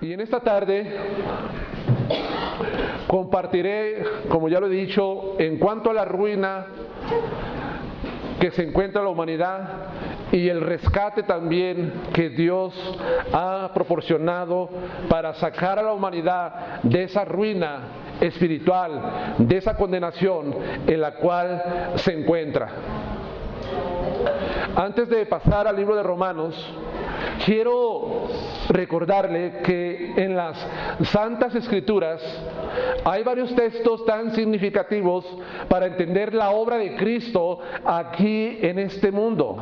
Y en esta tarde compartiré, como ya lo he dicho, en cuanto a la ruina que se encuentra la humanidad y el rescate también que Dios ha proporcionado para sacar a la humanidad de esa ruina espiritual, de esa condenación en la cual se encuentra. Antes de pasar al libro de Romanos, quiero recordarle que en las Santas Escrituras hay varios textos tan significativos para entender la obra de Cristo aquí en este mundo.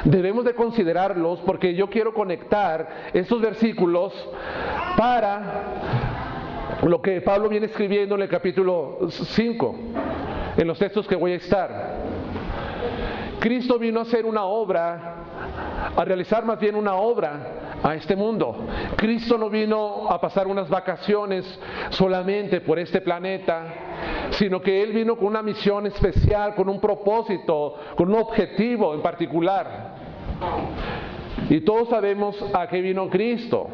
Debemos de considerarlos porque yo quiero conectar estos versículos para lo que Pablo viene escribiendo en el capítulo 5, en los textos que voy a estar. Cristo vino a hacer una obra, a realizar más bien una obra a este mundo. Cristo no vino a pasar unas vacaciones solamente por este planeta, sino que Él vino con una misión especial, con un propósito, con un objetivo en particular. Y todos sabemos a qué vino Cristo.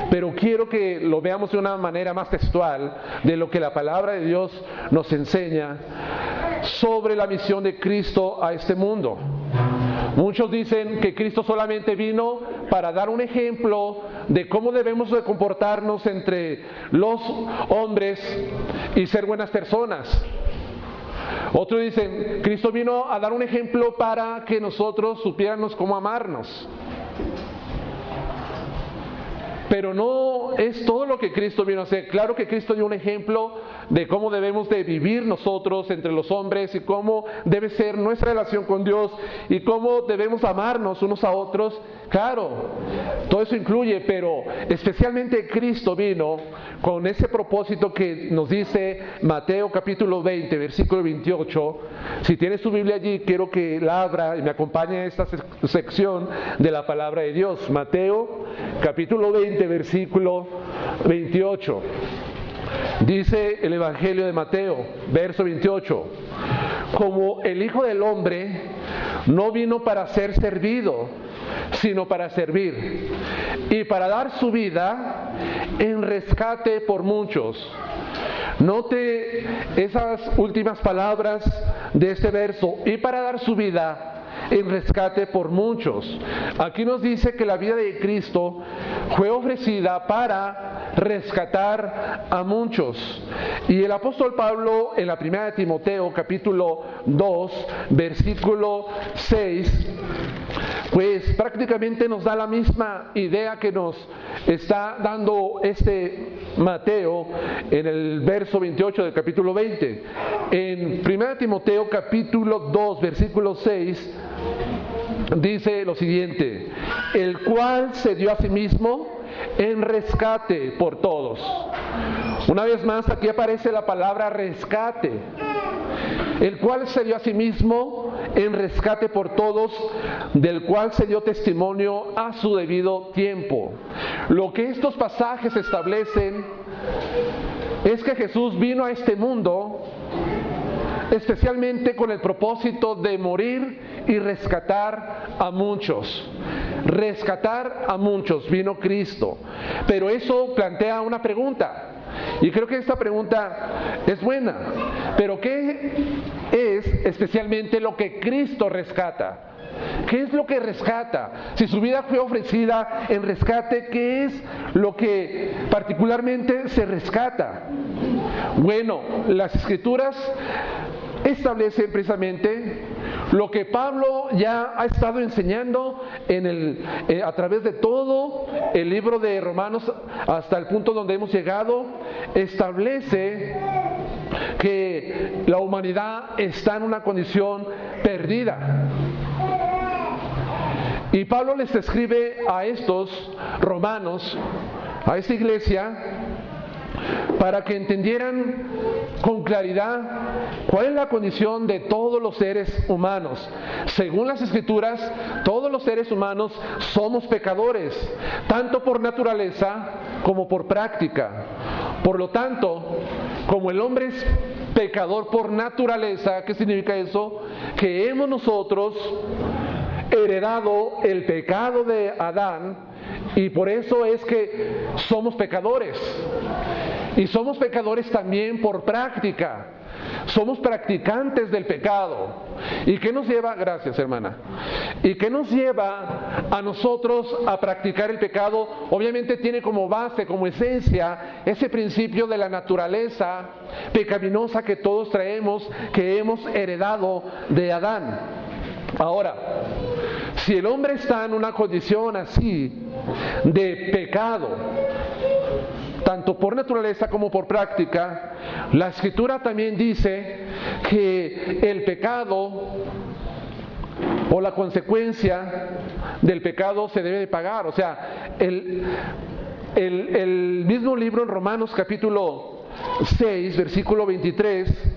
Pero quiero que lo veamos de una manera más textual de lo que la palabra de Dios nos enseña sobre la misión de Cristo a este mundo. Muchos dicen que Cristo solamente vino para dar un ejemplo de cómo debemos de comportarnos entre los hombres y ser buenas personas. Otros dicen, Cristo vino a dar un ejemplo para que nosotros supiéramos cómo amarnos. Pero no es todo lo que Cristo vino a hacer. Claro que Cristo dio un ejemplo de cómo debemos de vivir nosotros entre los hombres y cómo debe ser nuestra relación con Dios y cómo debemos amarnos unos a otros. Claro, todo eso incluye, pero especialmente Cristo vino con ese propósito que nos dice Mateo capítulo 20, versículo 28. Si tienes tu Biblia allí, quiero que la abra y me acompañe a esta sección de la palabra de Dios. Mateo capítulo 20, versículo 28. Dice el Evangelio de Mateo, verso 28. Como el Hijo del Hombre no vino para ser servido, sino para servir y para dar su vida en rescate por muchos. Note esas últimas palabras de este verso, y para dar su vida en rescate por muchos. Aquí nos dice que la vida de Cristo fue ofrecida para rescatar a muchos. Y el apóstol Pablo en la primera de Timoteo capítulo 2 versículo 6 pues prácticamente nos da la misma idea que nos está dando este Mateo en el verso 28 del capítulo 20. En 1 Timoteo capítulo 2 versículo 6 dice lo siguiente: el cual se dio a sí mismo en rescate por todos. Una vez más aquí aparece la palabra rescate. El cual se dio a sí mismo en rescate por todos, del cual se dio testimonio a su debido tiempo. Lo que estos pasajes establecen es que Jesús vino a este mundo especialmente con el propósito de morir y rescatar a muchos. Rescatar a muchos vino Cristo. Pero eso plantea una pregunta. Y creo que esta pregunta es buena. Pero ¿qué es especialmente lo que Cristo rescata? ¿Qué es lo que rescata? Si su vida fue ofrecida en rescate, ¿qué es lo que particularmente se rescata? Bueno, las Escrituras establecen precisamente lo que Pablo ya ha estado enseñando a través de todo el libro de Romanos hasta el punto donde hemos llegado. Establece que la humanidad está en una condición perdida. Y Pablo les escribe a estos romanos, a esta iglesia, para que entendieran con claridad cuál es la condición de todos los seres humanos. Según las Escrituras, todos los seres humanos somos pecadores, tanto por naturaleza como por práctica. Por lo tanto, como el hombre es pecador por naturaleza, ¿qué significa eso? Que hemos nosotros heredado el pecado de Adán Y por eso es que somos pecadores. Y somos pecadores también por práctica. Somos practicantes del pecado. ¿Y qué nos lleva? Gracias, hermana. ¿Y qué nos lleva a nosotros a practicar el pecado? Obviamente tiene como base, como esencia, ese principio de la naturaleza pecaminosa que todos traemos, que hemos heredado de Adán. Ahora, si el hombre está en una condición así de pecado, tanto por naturaleza como por práctica, la Escritura también dice que el pecado o la consecuencia del pecado se debe de pagar. O sea, el mismo libro en Romanos capítulo 6, versículo 23,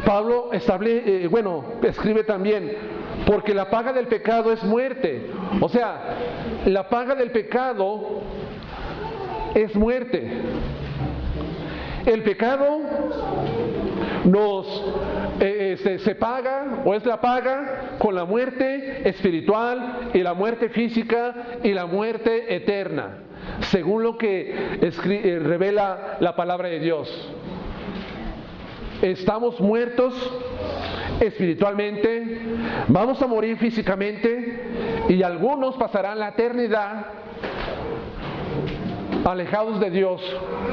Pablo escribe también, porque la paga del pecado es muerte. O sea, la paga del pecado es muerte. El pecado se paga, o es la paga, con la muerte espiritual y la muerte física y la muerte eterna, según lo que revela la palabra de Dios. Estamos muertos espiritualmente, vamos a morir físicamente, y algunos pasarán la eternidad alejados de Dios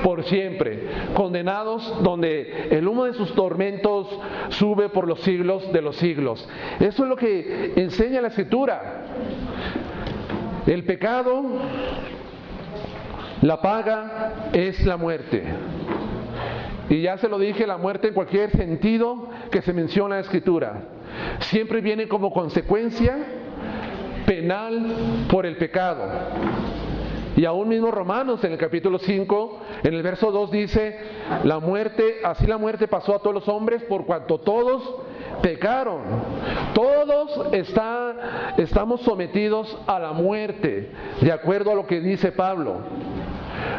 por siempre, condenados, donde el humo de sus tormentos sube por los siglos de los siglos. Eso es lo que enseña la Escritura. El pecado, la paga es la muerte. Y ya se lo dije, la muerte en cualquier sentido que se menciona en la Escritura siempre viene como consecuencia penal por el pecado. Y aún mismo Romanos en el capítulo 5, en el verso 2 dice, así la muerte pasó a todos los hombres por cuanto todos pecaron. Todos estamos sometidos a la muerte, de acuerdo a lo que dice Pablo.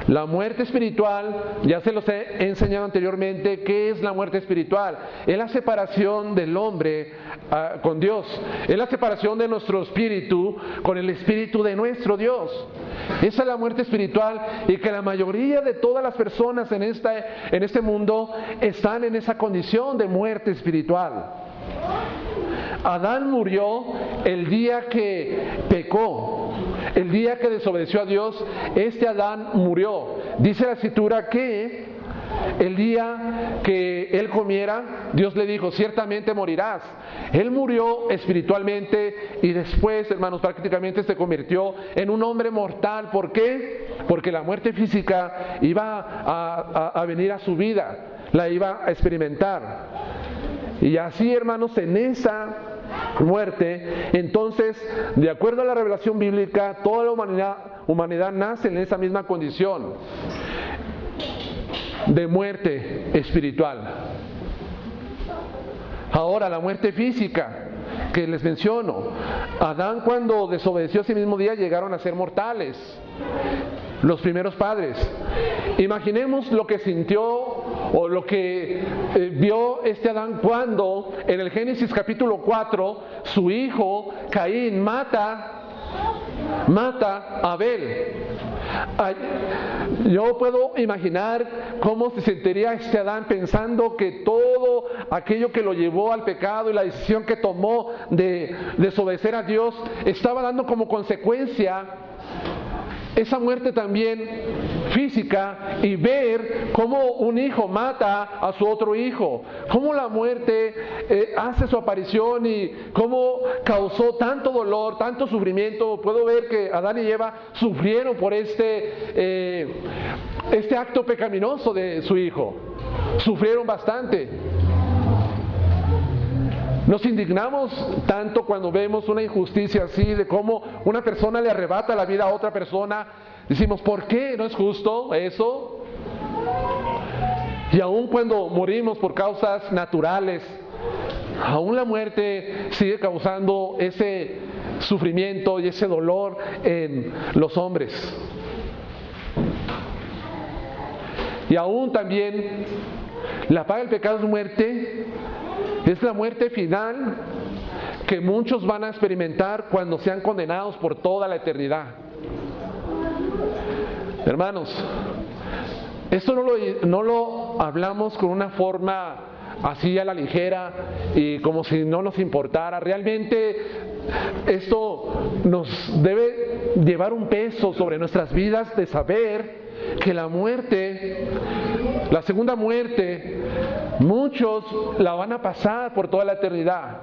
La muerte espiritual, ya se los he enseñado anteriormente. ¿Qué es la muerte espiritual? Es la separación del hombre con Dios. Es la separación de nuestro espíritu con el espíritu de nuestro Dios. Esa es la muerte espiritual, y que la mayoría de todas las personas en este mundo están en esa condición de muerte espiritual. Adán murió el día que pecó, el día que desobedeció a Dios. Adán murió. Dice la Escritura que el día que él comiera, Dios le dijo, ciertamente morirás. Él murió espiritualmente y después, hermanos, prácticamente se convirtió en un hombre mortal. ¿Por qué? Porque la muerte física iba a venir a su vida, la iba a experimentar. Y así, hermanos, en esa muerte, entonces, de acuerdo a la revelación bíblica, toda la humanidad nace en esa misma condición de muerte espiritual. Ahora, la muerte física que les menciono, Adán, cuando desobedeció ese mismo día, llegaron a ser mortales, los primeros padres. Imaginemos lo que sintió o lo que vio Adán cuando en el Génesis capítulo 4 su hijo Caín mata a Abel. Yo puedo imaginar cómo se sentiría Adán pensando que todo aquello que lo llevó al pecado y la decisión que tomó de desobedecer a Dios estaba dando como consecuencia esa muerte también física, y ver cómo un hijo mata a su otro hijo, cómo la muerte hace su aparición y cómo causó tanto dolor, tanto sufrimiento. Puedo ver que Adán y Eva sufrieron por este acto pecaminoso de su hijo, sufrieron bastante. Nos indignamos tanto cuando vemos una injusticia así, de cómo una persona le arrebata la vida a otra persona. Decimos, ¿por qué? ¿No es justo eso? Y aun cuando morimos por causas naturales, aún la muerte sigue causando ese sufrimiento y ese dolor en los hombres. Y aún también la paga del pecado es muerte. Es la muerte final que muchos van a experimentar cuando sean condenados por toda la eternidad. Hermanos, esto no lo hablamos con una forma así a la ligera y como si no nos importara. Realmente esto nos debe llevar un peso sobre nuestras vidas de saber que la muerte, la segunda muerte, muchos la van a pasar por toda la eternidad.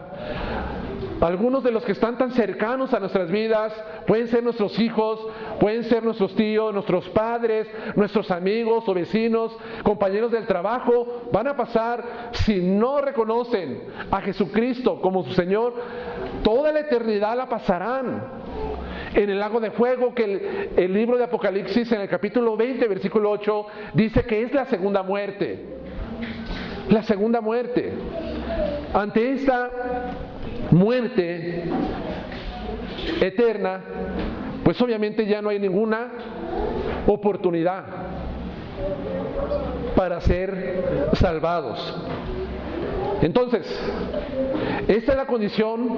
Algunos de los que están tan cercanos a nuestras vidas pueden ser nuestros hijos, pueden ser nuestros tíos, nuestros padres, nuestros amigos o vecinos, compañeros del trabajo. Van a pasar, si no reconocen a Jesucristo como su Señor, toda la eternidad la pasarán en el lago de fuego, que el libro de Apocalipsis en el capítulo 20, versículo 8, dice que es la segunda muerte. La segunda muerte. Ante esta muerte eterna, pues obviamente ya no hay ninguna oportunidad para ser salvados. Entonces, esta es la condición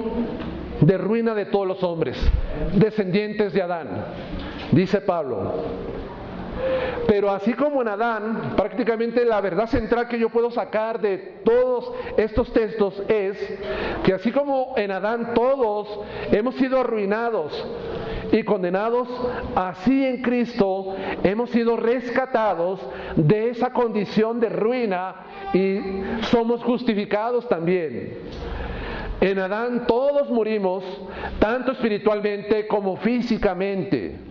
de ruina de todos los hombres, descendientes de Adán, dice Pablo. Pero así como en Adán, prácticamente la verdad central que yo puedo sacar de todos estos textos es que así como en Adán todos hemos sido arruinados y condenados, así en Cristo hemos sido rescatados de esa condición de ruina y somos justificados también. En Adán todos morimos, tanto espiritualmente como físicamente.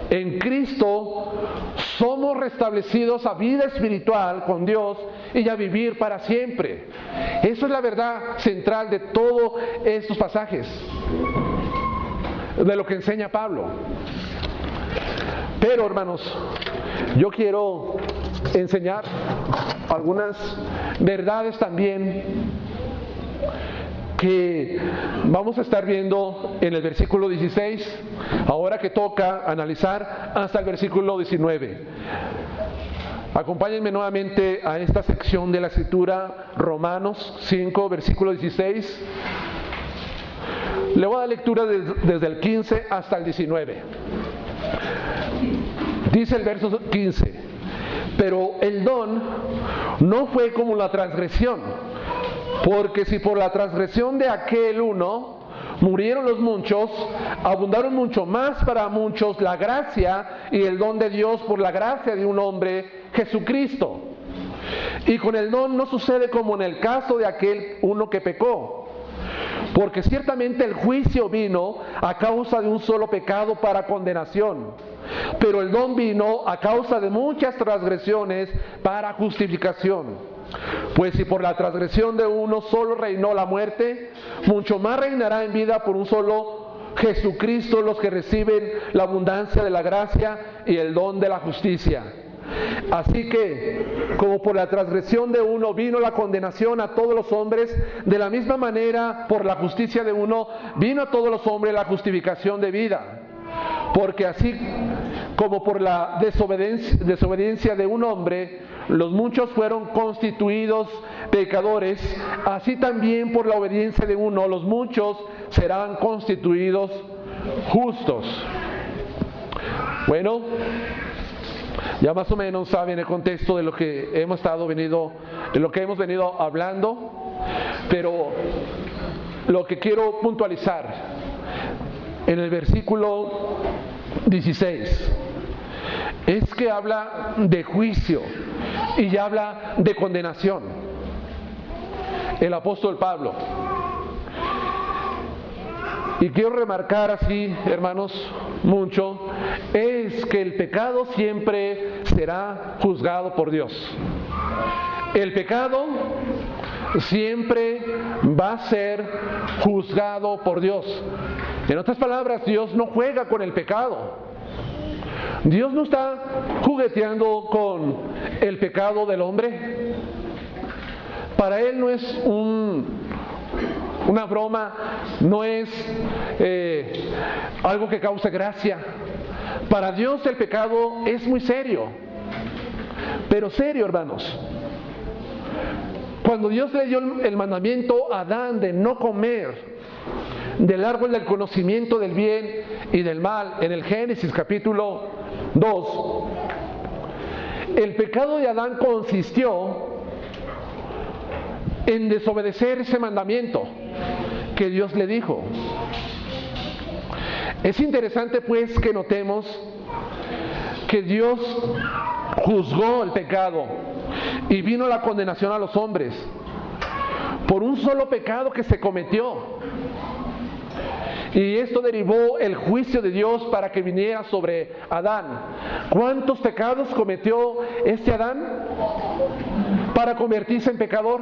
En Cristo somos restablecidos a vida espiritual con Dios y a vivir para siempre. Eso es la verdad central de todos estos pasajes, de lo que enseña Pablo. Pero, hermanos, yo quiero enseñar algunas verdades también que vamos a estar viendo en el versículo 16, ahora que toca analizar hasta el versículo 19. Acompáñenme nuevamente a esta sección de la Escritura, Romanos 5, versículo 16. Le voy a dar lectura desde el 15 hasta el 19. Dice el verso 15: pero el don no fue como la transgresión. Porque si por la transgresión de aquel uno murieron los muchos, abundaron mucho más para muchos la gracia y el don de Dios por la gracia de un hombre, Jesucristo. Y con el don no sucede como en el caso de aquel uno que pecó. Porque ciertamente el juicio vino a causa de un solo pecado para condenación, pero el don vino a causa de muchas transgresiones para justificación. Pues si por la transgresión de uno solo reinó la muerte, mucho más reinará en vida por un solo Jesucristo los que reciben la abundancia de la gracia y el don de la justicia. Así que, como por la transgresión de uno vino la condenación a todos los hombres, de la misma manera por la justicia de uno vino a todos los hombres la justificación de vida. Porque así como por la desobediencia de un hombre los muchos fueron constituidos pecadores, así también por la obediencia de uno los muchos serán constituidos justos. Bueno, ya más o menos saben el contexto de lo que hemos venido hablando, pero lo que quiero puntualizar en el versículo 16 es que habla de juicio y ya habla de condenación. El apóstol Pablo. Y quiero remarcar así, hermanos, mucho, es que el pecado siempre será juzgado por Dios. El pecado siempre va a ser juzgado por Dios. En otras palabras, Dios no juega con el pecado. Dios no está jugueteando con el pecado del hombre. Para Él no es una broma, no es algo que cause gracia. Para Dios el pecado es muy serio, pero serio, hermanos. Cuando Dios le dio el mandamiento a Adán de no comer del árbol del conocimiento del bien y del mal, en el Génesis capítulo 2, El pecado de Adán consistió en desobedecer ese mandamiento que Dios le dijo. Es interesante pues que notemos que Dios juzgó el pecado y vino la condenación a los hombres por un solo pecado que se cometió. Y esto derivó el juicio de Dios para que viniera sobre Adán. ¿Cuántos pecados cometió este Adán para convertirse en pecador?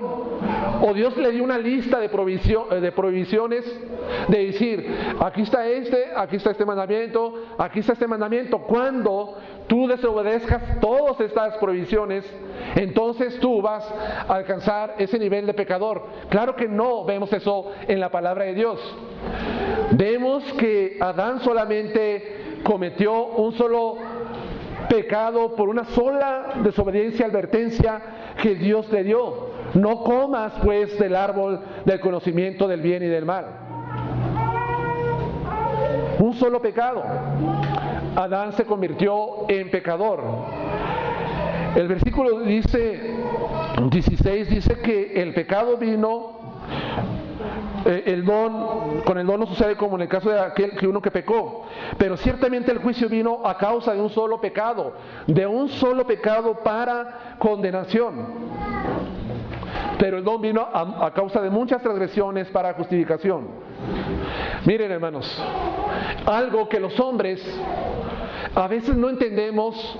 O Dios le dio una lista de prohibiciones, de decir, aquí está este mandamiento, aquí está este mandamiento. Cuando tú desobedezcas todas estas prohibiciones, entonces tú vas a alcanzar ese nivel de pecador. Claro que no vemos eso en la palabra de Dios. Vemos que Adán solamente cometió un solo pecado por una sola desobediencia, advertencia que Dios le dio. No comas pues del árbol del conocimiento del bien y del mal. Un solo pecado. Adán se convirtió en pecador. El versículo 16 dice que el pecado vino, con el don no sucede como en el caso de aquel que uno que pecó, pero ciertamente el juicio vino a causa de un solo pecado para condenación. Pero el don vino a causa de muchas transgresiones para justificación. Miren, hermanos, algo que los hombres a veces no entendemos,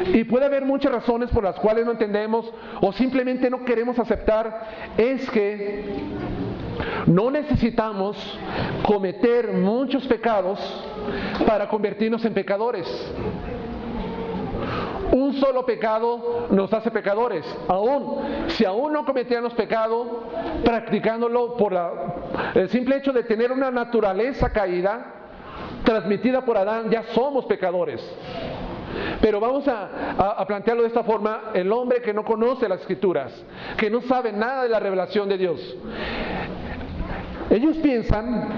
y puede haber muchas razones por las cuales no entendemos o simplemente no queremos aceptar, es que no necesitamos cometer muchos pecados para convertirnos en pecadores. Un solo pecado nos hace pecadores. Si aún no cometiéramos pecado, practicándolo por el simple hecho de tener una naturaleza caída transmitida por Adán, ya somos pecadores. Pero vamos a plantearlo de esta forma: el hombre que no conoce las Escrituras, que no sabe nada de la revelación de Dios, ellos piensan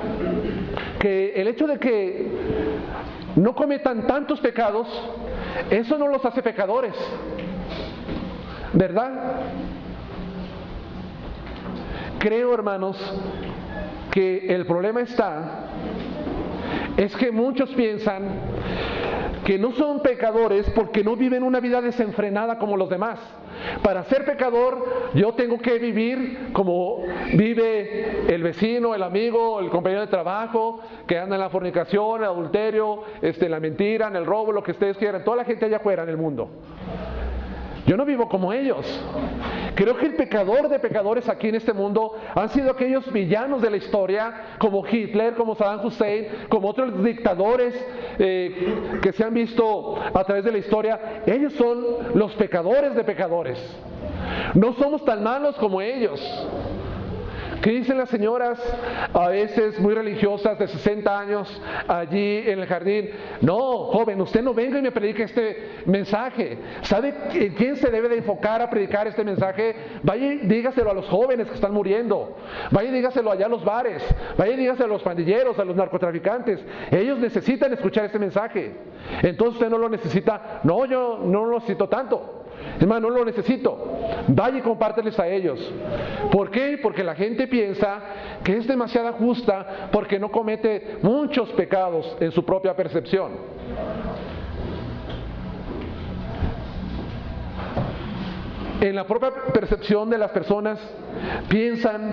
que el hecho de que no cometan tantos pecados, eso no los hace pecadores, ¿verdad? Creo, hermanos, que el problema es que muchos piensan que no son pecadores porque no viven una vida desenfrenada como los demás. Para ser pecador, yo tengo que vivir como vive el vecino, el amigo, el compañero de trabajo, que anda en la fornicación, el adulterio, la mentira, en el robo, lo que ustedes quieran, toda la gente allá afuera en el mundo. Yo no vivo como ellos. Creo que el pecador de pecadores aquí en este mundo han sido aquellos villanos de la historia, como Hitler, como Saddam Hussein, como otros dictadores que se han visto a través de la historia. Ellos son los pecadores de pecadores. No somos tan malos como ellos. ¿Qué dicen las señoras, a veces muy religiosas, de 60 años, allí en el jardín? No, joven, usted no venga y me predique este mensaje. ¿Sabe en quién se debe de enfocar a predicar este mensaje? Vaya y dígaselo a los jóvenes que están muriendo. Vaya y dígaselo allá a los bares. Vaya y dígaselo a los pandilleros, a los narcotraficantes. Ellos necesitan escuchar este mensaje. Entonces usted no lo necesita. No, yo no lo necesito tanto. Hermano, no lo necesito. Vaya y compárteles a ellos. ¿Por qué? Porque la gente piensa que es demasiado justa porque no comete muchos pecados en su propia percepción. En la propia percepción de las personas piensan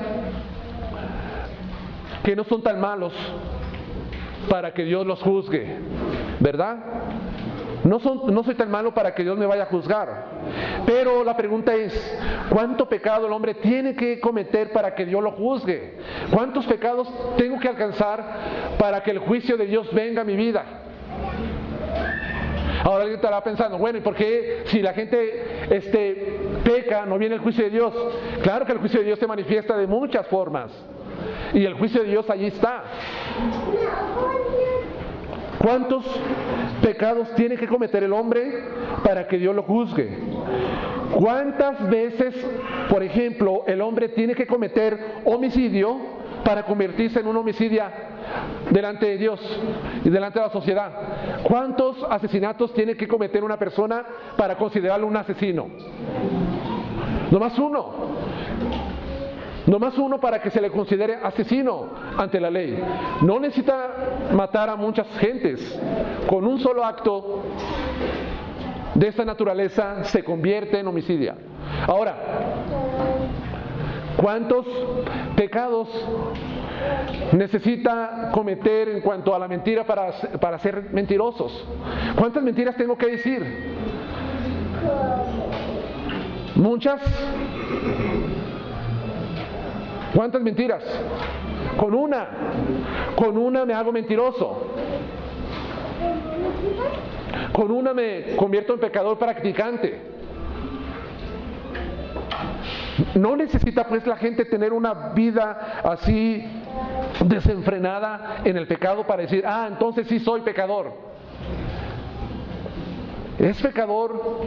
que no son tan malos para que Dios los juzgue, ¿verdad? No soy tan malo para que Dios me vaya a juzgar. Pero la pregunta es, ¿cuánto pecado el hombre tiene que cometer para que Dios lo juzgue? ¿Cuántos pecados tengo que alcanzar para que el juicio de Dios venga a mi vida? Ahora alguien estará pensando, bueno, ¿y por qué si la gente peca no viene el juicio de Dios? Claro que el juicio de Dios se manifiesta de muchas formas. Y el juicio de Dios allí está. ¿Cuántos pecados tiene que cometer el hombre para que Dios lo juzgue? ¿Cuántas veces, por ejemplo, el hombre tiene que cometer homicidio para convertirse en un homicida delante de Dios y delante de la sociedad? ¿Cuántos asesinatos tiene que cometer una persona para considerarlo un asesino? Nomás uno. Nomás uno para que se le considere asesino ante la ley. No necesita matar a muchas gentes. Con un solo acto de esta naturaleza se convierte en homicidio. Ahora, ¿cuántos pecados necesita cometer en cuanto a la mentira para ser mentirosos? ¿Cuántas mentiras tengo que decir? ¿Muchas? ¿Cuántas mentiras? Con una me hago mentiroso. Con una me convierto en pecador practicante. No necesita pues la gente tener una vida así desenfrenada en el pecado para decir, entonces sí soy pecador. Es pecador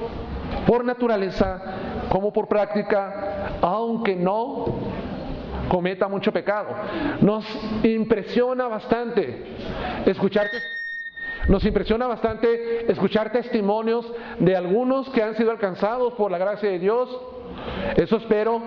por naturaleza como por práctica, aunque no cometa mucho pecado. Nos impresiona bastante escuchar testimonios de algunos que han sido alcanzados por la gracia de Dios. Eso espero,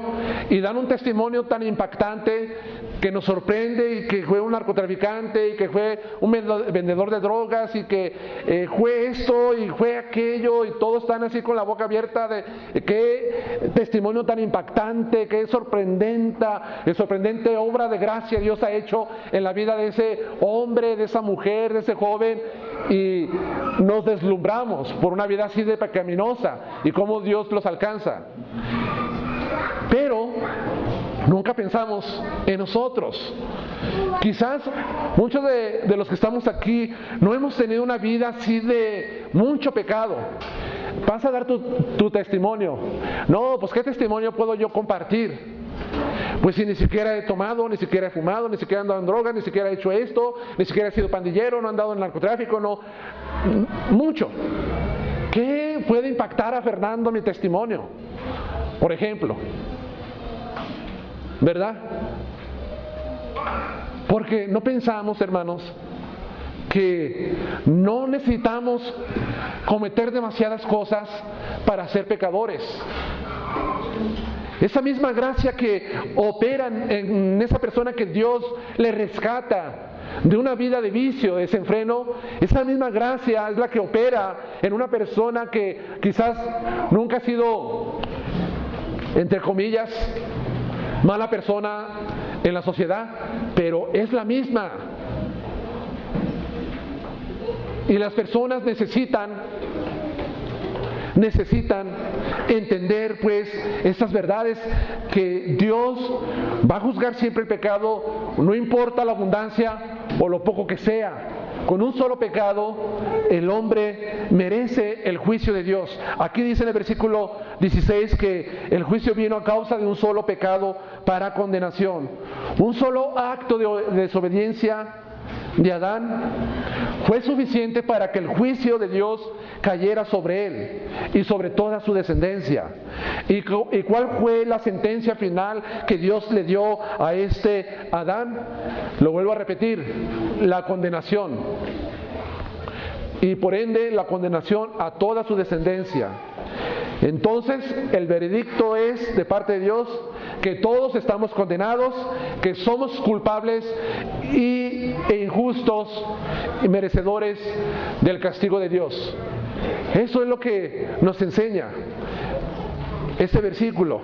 y dan un testimonio tan impactante que nos sorprende, y que fue un narcotraficante, y que fue un vendedor de drogas, y que fue esto y fue aquello, y todos están así con la boca abierta de qué testimonio tan impactante, qué sorprendente obra de gracia Dios ha hecho en la vida de ese hombre, de esa mujer, de ese joven, y nos deslumbramos por una vida así de pecaminosa y cómo Dios los alcanza. Pero nunca pensamos en nosotros. Quizás muchos de los que estamos aquí no hemos tenido una vida así de mucho pecado. Vas a dar tu testimonio. No, pues ¿qué testimonio puedo yo compartir? Pues si ni siquiera he tomado, ni siquiera he fumado, ni siquiera he andado en drogas, ni siquiera he hecho esto, ni siquiera he sido pandillero, no he andado en narcotráfico, no. Mucho. ¿Qué puede impactar a Fernando mi testimonio? Por ejemplo, ¿verdad? Porque no pensamos, hermanos, que no necesitamos cometer demasiadas cosas para ser pecadores. Esa misma gracia que opera en esa persona que Dios le rescata de una vida de vicio, de desenfreno, esa misma gracia es la que opera en una persona que quizás nunca ha sido, entre comillas, mala persona en la sociedad, pero es la misma. Y las personas necesitan entender pues estas verdades, que Dios va a juzgar siempre el pecado, no importa la abundancia o lo poco que sea. Con un solo pecado el hombre merece el juicio de Dios. Aquí dice en el versículo 16 que el juicio vino a causa de un solo pecado para condenación. Un solo acto de desobediencia de Adán fue suficiente para que el juicio de Dios cayera sobre él y sobre toda su descendencia. ¿Y cuál fue la sentencia final que Dios le dio a este Adán? Lo vuelvo a repetir: la condenación. Y por ende la condenación a toda su descendencia. Entonces el veredicto es de parte de Dios que todos estamos condenados, que somos culpables e injustos y merecedores del castigo de Dios. Eso es lo que nos enseña este versículo,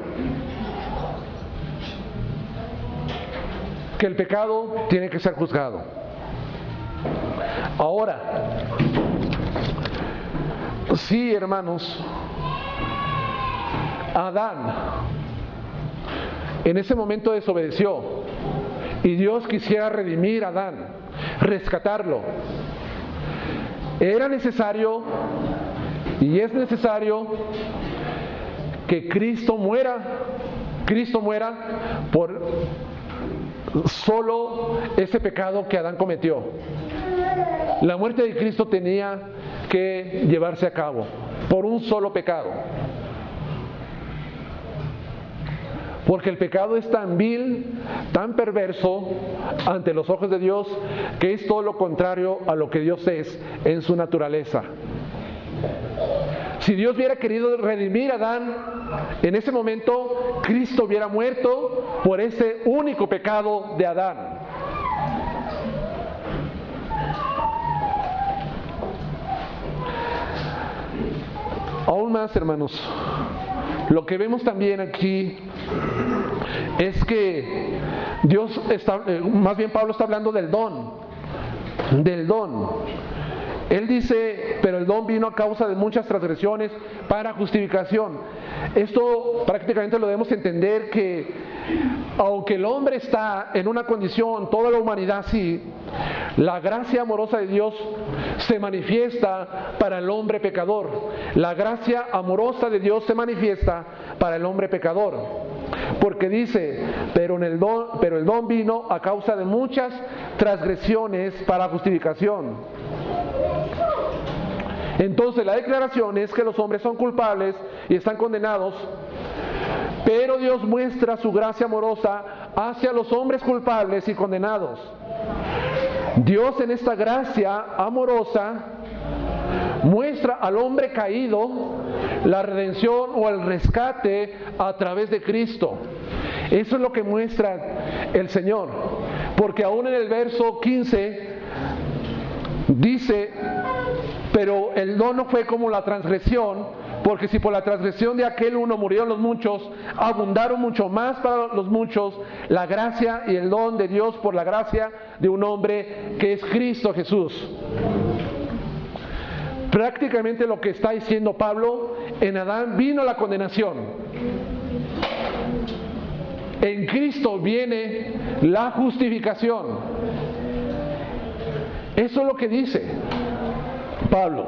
que el pecado tiene que ser juzgado. Ahora, sí, hermanos, Adán en ese momento desobedeció y Dios quisiera redimir a Adán, rescatarlo. Era necesario y es necesario que Cristo muera por solo ese pecado que Adán cometió. La muerte de Cristo tenía que llevarse a cabo por un solo pecado. Porque el pecado es tan vil, tan perverso ante los ojos de Dios, que es todo lo contrario a lo que Dios es en su naturaleza. Si Dios hubiera querido redimir a Adán, en ese momento Cristo hubiera muerto por ese único pecado de Adán. Aún más, hermanos, lo que vemos también aquí es que Dios está, más bien Pablo está hablando del don. Él dice, pero el don vino a causa de muchas transgresiones para justificación. Esto prácticamente lo debemos entender, que aunque el hombre está en una condición, toda la humanidad sí, la gracia amorosa de Dios se manifiesta para el hombre pecador. La gracia amorosa de Dios se manifiesta para el hombre pecador. Porque dice, pero el don vino a causa de muchas transgresiones para justificación. Entonces la declaración es que los hombres son culpables y están condenados, pero Dios muestra su gracia amorosa hacia los hombres culpables y condenados. Dios en esta gracia amorosa muestra al hombre caído la redención o el rescate a través de Cristo. Eso es lo que muestra el Señor, porque aún en el verso 15 dice, pero el don no fue como la transgresión, porque si por la transgresión de aquel uno murieron los muchos, abundaron mucho más para los muchos la gracia y el don de Dios por la gracia de un hombre que es Cristo Jesús. Prácticamente lo que está diciendo Pablo, en Adán vino la condenación. En Cristo viene la justificación. Eso es lo que dice Pablo.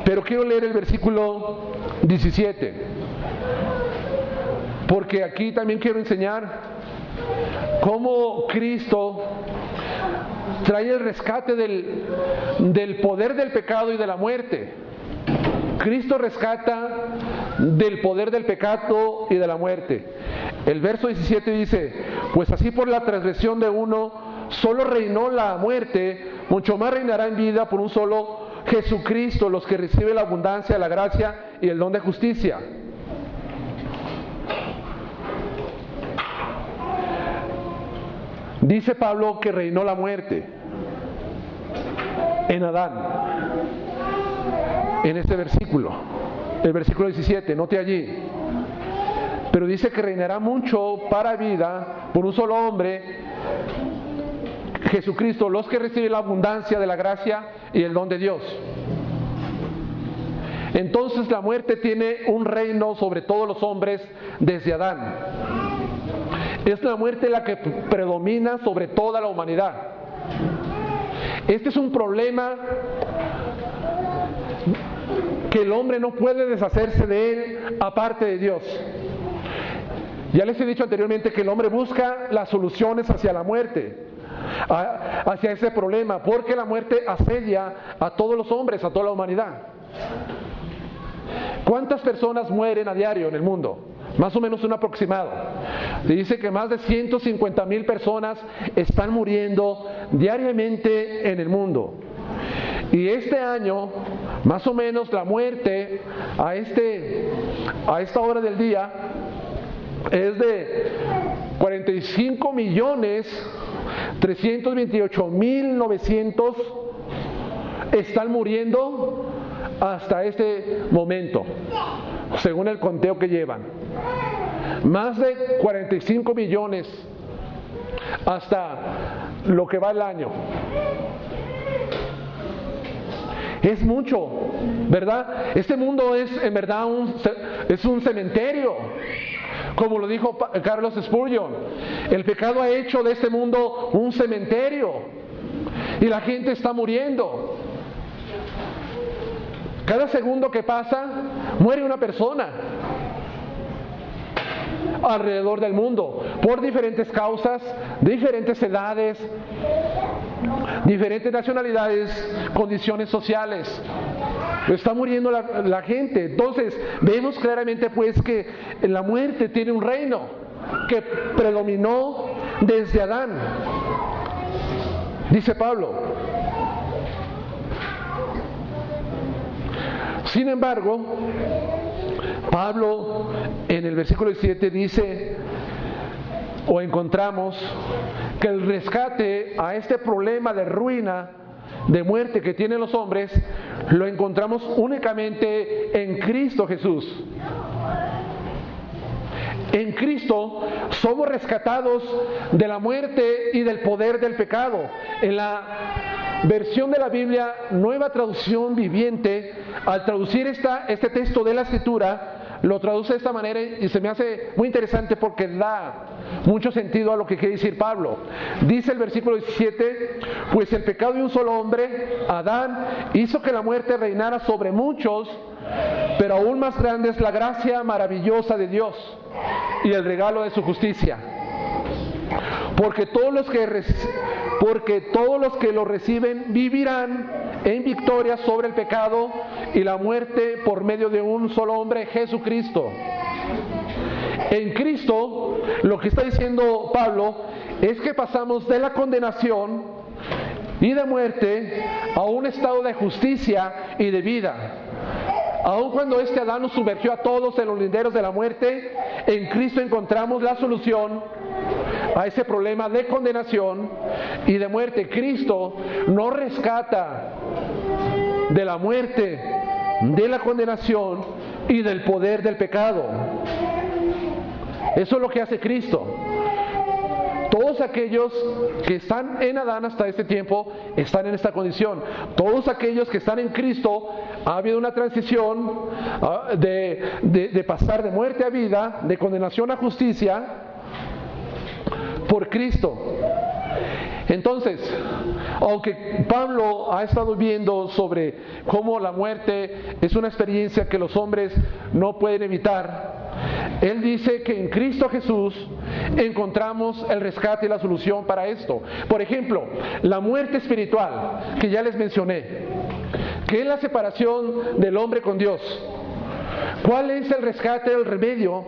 Pero quiero leer el versículo 17, porque aquí también quiero enseñar cómo Cristo trae el rescate del poder del pecado y de la muerte. Cristo rescata del poder del pecado y de la muerte. El verso 17 dice, pues así por la transgresión de uno solo reinó la muerte, mucho más reinará en vida por un solo Jesucristo los que reciben la abundancia de la gracia y el don de justicia. Dice Pablo que reinó la muerte en Adán, en este versículo, el versículo 17, note allí. Pero dice que reinará mucho para vida por un solo hombre, Jesucristo, los que reciben la abundancia de la gracia y el don de Dios. Entonces la muerte tiene un reino sobre todos los hombres desde Adán. Es la muerte la que predomina sobre toda la humanidad. Este es un problema que el hombre no puede deshacerse de él aparte de Dios. Ya les he dicho anteriormente que el hombre busca las soluciones hacia la muerte, hacia ese problema, porque la muerte asedia a todos los hombres, a toda la humanidad. ¿Cuántas personas mueren a diario en el mundo? Más o menos un aproximado. Se dice que más de 150,000 personas están muriendo diariamente en el mundo. Y este año, más o menos la muerte a esta hora del día es de 45,328,900 están muriendo hasta este momento, según el conteo que llevan. Más de 45 millones hasta lo que va el año. Es mucho, ¿verdad? Este mundo es en verdad es un cementerio. Como lo dijo Carlos Spurgeon, el pecado ha hecho de este mundo un cementerio y la gente está muriendo. Cada segundo que pasa, muere una persona alrededor del mundo, por diferentes causas, diferentes edades, diferentes nacionalidades, condiciones sociales. está muriendo la gente. Entonces vemos claramente pues que la muerte tiene un reino que predominó desde Adán, dice Pablo. Sin embargo, Pablo en el versículo 17 dice, o encontramos, que el rescate a este problema de ruina, de muerte que tienen los hombres, lo encontramos únicamente en Cristo Jesús. En Cristo somos rescatados de la muerte y del poder del pecado. En la versión de la Biblia, Nueva Traducción Viviente, al traducir este texto de la Escritura, lo traduce de esta manera y se me hace muy interesante porque da mucho sentido a lo que quiere decir Pablo. Dice el versículo 17, pues el pecado de un solo hombre, Adán, hizo que la muerte reinara sobre muchos, pero aún más grande es la gracia maravillosa de Dios y el regalo de su justicia. Porque todos los que lo reciben vivirán en victoria sobre el pecado y la muerte por medio de un solo hombre, Jesucristo. En Cristo, lo que está diciendo Pablo es que pasamos de la condenación y de muerte a un estado de justicia y de vida. Aun cuando este Adán nos sumergió a todos en los linderos de la muerte, en Cristo encontramos la solución a ese problema de condenación y de muerte. Cristo nos rescata de la muerte, de la condenación y del poder del pecado. Eso es lo que hace Cristo. Todos aquellos que están en Adán hasta este tiempo están en esta condición. Todos aquellos que están en Cristo, ha habido una transición de pasar de muerte a vida, de condenación a justicia, por Cristo. Entonces, aunque Pablo ha estado viendo sobre cómo la muerte es una experiencia que los hombres no pueden evitar, él dice que en Cristo Jesús encontramos el rescate y la solución para esto. Por ejemplo, la muerte espiritual, que ya les mencioné, que es la separación del hombre con Dios. ¿Cuál es el rescate, el remedio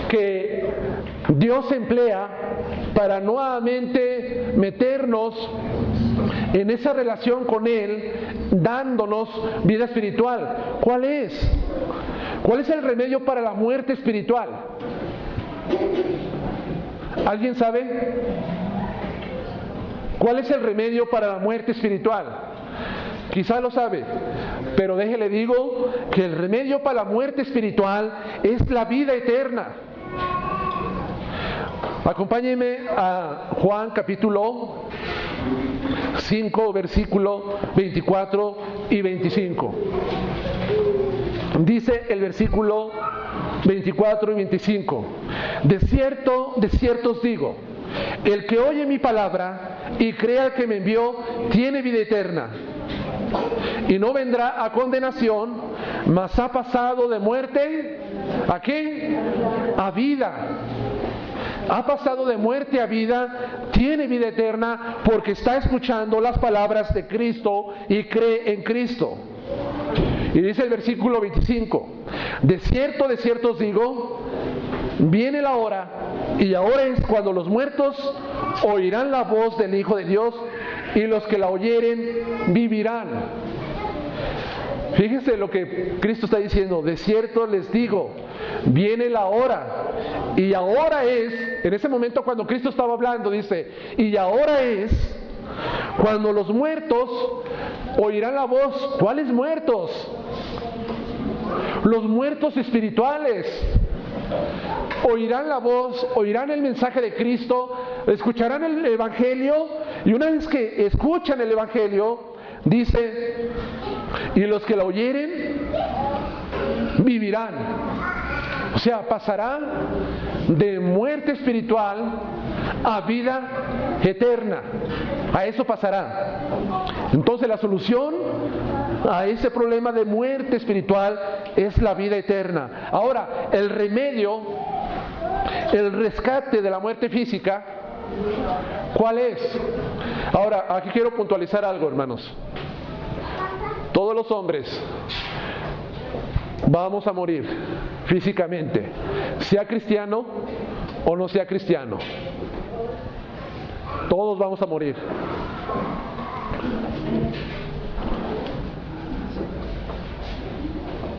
que Dios emplea para nuevamente meternos en esa relación con Él, dándonos vida espiritual? ¿Cuál es? ¿Cuál es el remedio para la muerte espiritual? ¿Alguien sabe? ¿Cuál es el remedio para la muerte espiritual? Quizá lo sabe, pero déjele digo que el remedio para la muerte espiritual es la vida eterna. Acompáñenme a Juan capítulo 5, versículo 24 y 25. Dice el versículo 24 y 25: de cierto os digo, el que oye mi palabra y crea al que me envió, tiene vida eterna, y no vendrá a condenación, mas ha pasado de muerte, ¿a qué? A vida. Ha pasado de muerte a vida, tiene vida eterna, porque está escuchando las palabras de Cristo y cree en Cristo. Y dice el versículo 25: de cierto os digo, viene la hora, y ahora es cuando los muertos oirán la voz del Hijo de Dios, y los que la oyeren vivirán. Fíjense lo que Cristo está diciendo: de cierto les digo, viene la hora. Y ahora es, en ese momento cuando Cristo estaba hablando, dice, y ahora es cuando los muertos oirán la voz. ¿Cuáles muertos? Los muertos espirituales. Oirán la voz, oirán el mensaje de Cristo, escucharán el Evangelio, y una vez que escuchan el Evangelio, dice, y los que la oyeren vivirán. O sea, pasarán de muerte espiritual a vida eterna. A eso pasará. Entonces la solución a ese problema de muerte espiritual es la vida eterna. Ahora, el remedio, el rescate de la muerte física, ¿cuál es? Ahora, aquí quiero puntualizar algo, hermanos. todos los hombres vamos a morir físicamente, sea cristiano o no sea cristiano. Todos vamos a morir.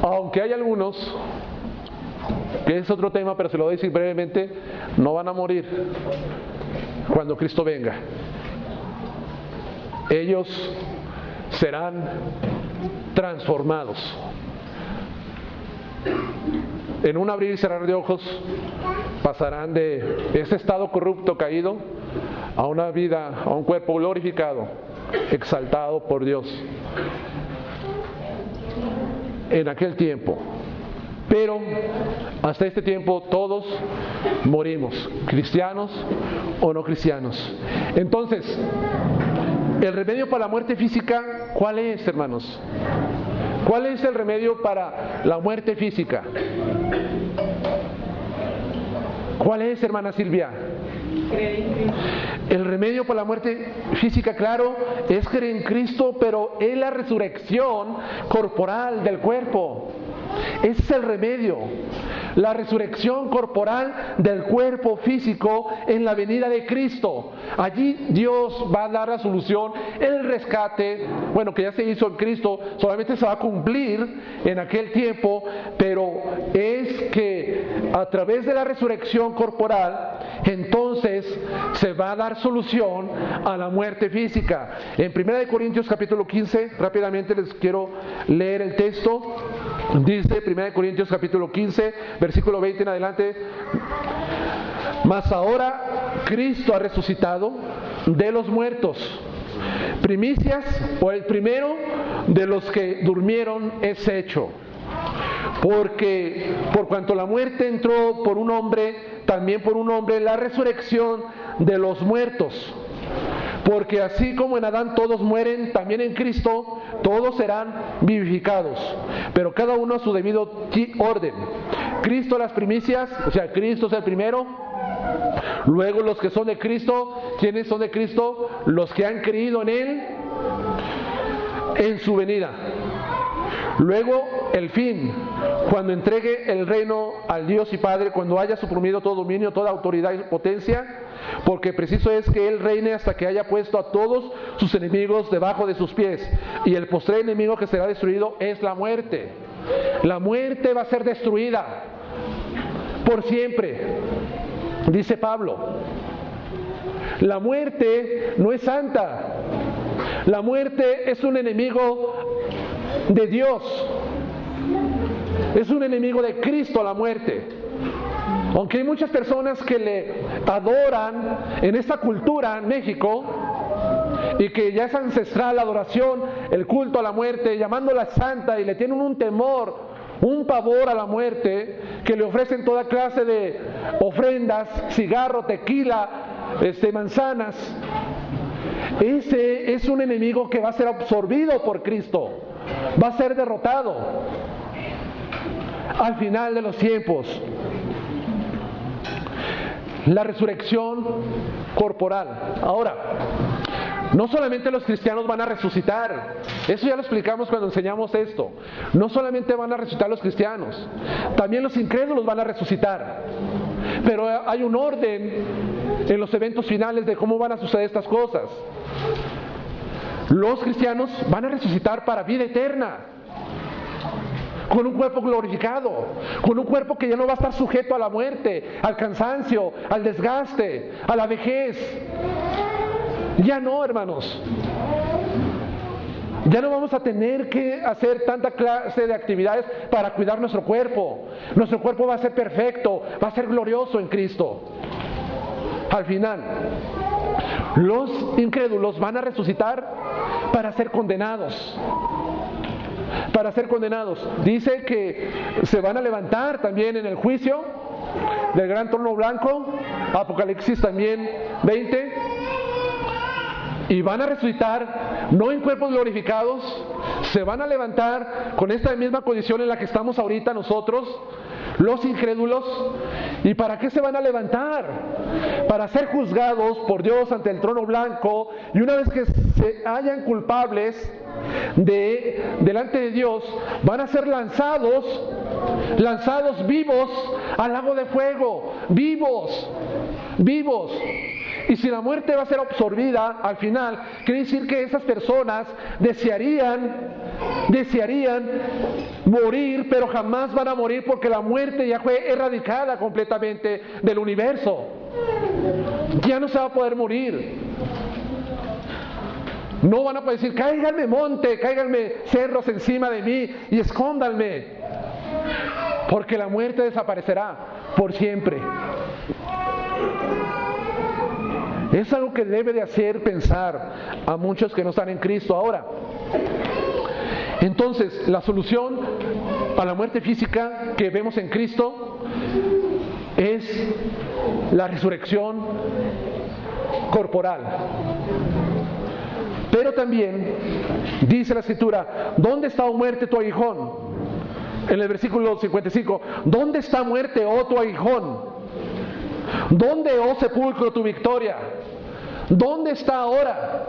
Aunque hay algunos, que es otro tema, pero se lo voy a decir brevemente, no van a morir cuando Cristo venga. Ellos serán transformados. En un abrir y cerrar de ojos pasarán de ese estado corrupto, caído, a una vida, a un cuerpo glorificado, exaltado por Dios en aquel tiempo. Pero hasta este tiempo todos morimos, cristianos o no cristianos. Entonces, el remedio para la muerte física, ¿cuál es, hermanos? ¿Cuál es el remedio para la muerte física? ¿Cuál es, hermana Silvia? El remedio para la muerte física, claro, es creer en Cristo, pero es la resurrección corporal del cuerpo. Ese es el remedio. La resurrección corporal del cuerpo físico en la venida de Cristo. Allí Dios va a dar la solución, el rescate, bueno, que ya se hizo en Cristo, solamente se va a cumplir en aquel tiempo, pero es que a través de la resurrección corporal, entonces se va a dar solución a la muerte física. En 1 Corintios capítulo 15, rápidamente les quiero leer el texto. Dice 1 Corintios capítulo 15, versículo 20 en adelante: mas ahora Cristo ha resucitado de los muertos, primicias o el primero de los que durmieron es hecho. Porque por cuanto la muerte entró por un hombre, también por un hombre la resurrección de los muertos. Porque así como en Adán todos mueren, también en Cristo todos serán vivificados, pero cada uno a su debido orden. Cristo las primicias, o sea, Cristo es el primero. Luego los que son de Cristo, ¿quiénes son de Cristo? Los que han creído en Él en su venida. Luego el fin, cuando entregue el reino al Dios y Padre, cuando haya suprimido todo dominio, toda autoridad y potencia, porque preciso es que Él reine hasta que haya puesto a todos sus enemigos debajo de sus pies. Y el postrer enemigo que será destruido es la muerte. La muerte va a ser destruida por siempre, dice Pablo. La muerte no es santa. La muerte es un enemigo de Dios. Es un enemigo de Cristo la muerte. Aunque hay muchas personas que le adoran en esta cultura en México y que ya es ancestral la adoración, el culto a la muerte, llamándola santa, y le tienen un temor, un pavor a la muerte, que le ofrecen toda clase de ofrendas, cigarro, tequila, manzanas. Ese es un enemigo que va a ser absorbido por Cristo, va a ser derrotado al final de los tiempos. La resurrección corporal. Ahora, no solamente los cristianos van a resucitar, eso ya lo explicamos cuando enseñamos esto. No solamente van a resucitar los cristianos, también los incrédulos van a resucitar. Pero hay un orden en los eventos finales de cómo van a suceder estas cosas. Los cristianos van a resucitar para vida eterna, con un cuerpo glorificado, con un cuerpo que ya no va a estar sujeto a la muerte, al cansancio, al desgaste, a la vejez. Ya no, hermanos. Ya no vamos a tener que hacer tanta clase de actividades para cuidar nuestro cuerpo. Nuestro cuerpo va a ser perfecto, va a ser glorioso en Cristo. Al final, los incrédulos van a resucitar para ser condenados. Para ser condenados. Dice que se van a levantar también en el juicio del gran trono blanco, Apocalipsis también 20, y van a resucitar no en cuerpos glorificados, se van a levantar con esta misma condición en la que estamos ahorita nosotros, los incrédulos. ¿Y para qué se van a levantar? Para ser juzgados por Dios ante el trono blanco, y una vez que se hallan culpables delante de Dios, van a ser lanzados vivos al lago de fuego, vivos. Y si la muerte va a ser absorbida al final, quiere decir que esas personas desearían morir, pero jamás van a morir, porque la muerte ya fue erradicada completamente del universo. Ya no se va a poder morir. No van a poder decir: cáiganme monte, cáiganme cerros encima de mí y escóndanme, porque la muerte desaparecerá por siempre. Es algo que debe de hacer pensar a muchos que no están en Cristo ahora. Entonces, la solución a la muerte física que vemos en Cristo es la resurrección corporal. Pero también dice la Escritura: ¿dónde está, oh muerte, tu aguijón? En el versículo 55, ¿dónde está, muerte, oh tu aguijón? ¿Dónde, oh sepulcro, tu victoria? ¿Dónde está ahora?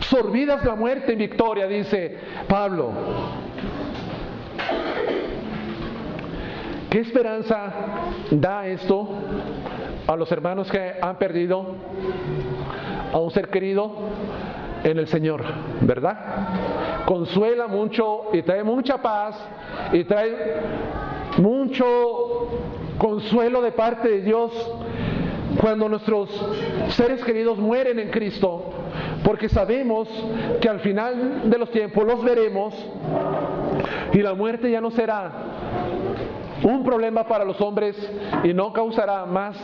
Sorbidas la muerte en victoria, dice Pablo. ¿Qué esperanza da esto a los hermanos que han perdido a un ser querido en el Señor, verdad? Consuela mucho y trae mucha paz y trae mucho consuelo de parte de Dios cuando nuestros seres queridos mueren en Cristo, porque sabemos que al final de los tiempos los veremos y la muerte ya no será un problema para los hombres y no causará más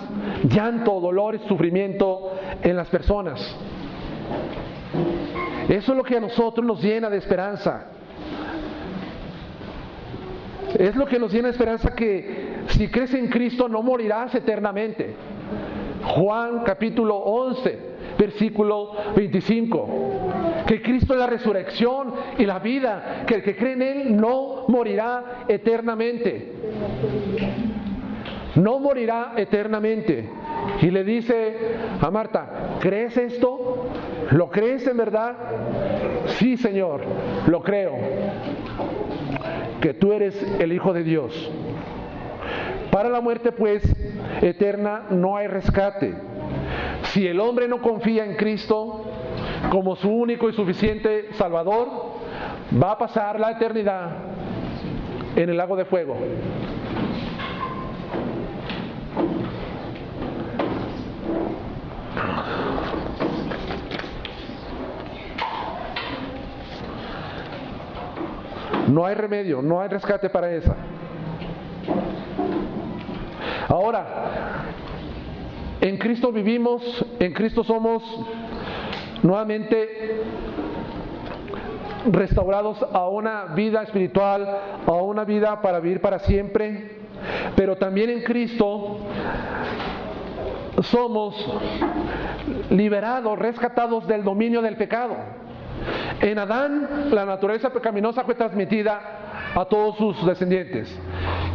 llanto, dolor y sufrimiento en las personas. Eso es lo que a nosotros nos llena de esperanza. Es lo que nos llena de esperanza, que si crees en Cristo no morirás eternamente. Juan capítulo 11, versículo 25. Que Cristo es la resurrección y la vida, que el que cree en Él no morirá eternamente. No morirá eternamente. Y le dice a Marta: ¿crees esto? ¿Lo crees en verdad? Sí, Señor, lo creo, que tú eres el Hijo de Dios. Para la muerte, pues, eterna no hay rescate. Si el hombre no confía en Cristo como su único y suficiente Salvador, va a pasar la eternidad en el lago de fuego. No hay remedio, no hay rescate para esa. Ahora, en Cristo vivimos, en Cristo somos nuevamente restaurados a una vida espiritual, a una vida para vivir para siempre. Pero también en Cristo somos liberados, rescatados del dominio del pecado. En Adán, la naturaleza pecaminosa fue transmitida a todos sus descendientes.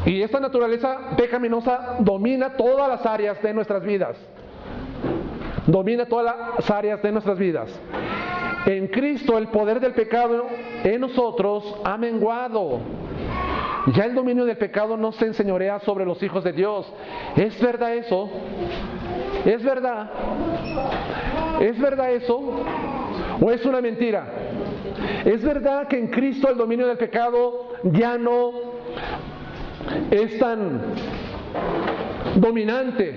Y esta naturaleza pecaminosa domina todas las áreas de nuestras vidas. Domina todas las áreas de nuestras vidas. En Cristo, el poder del pecado en nosotros ha menguado. Ya el dominio del pecado no se enseñorea sobre los hijos de Dios. ¿Es verdad eso? ¿Es verdad? ¿Es verdad eso? ¿O es una mentira? ¿Es verdad que en Cristo el dominio del pecado ya no es tan dominante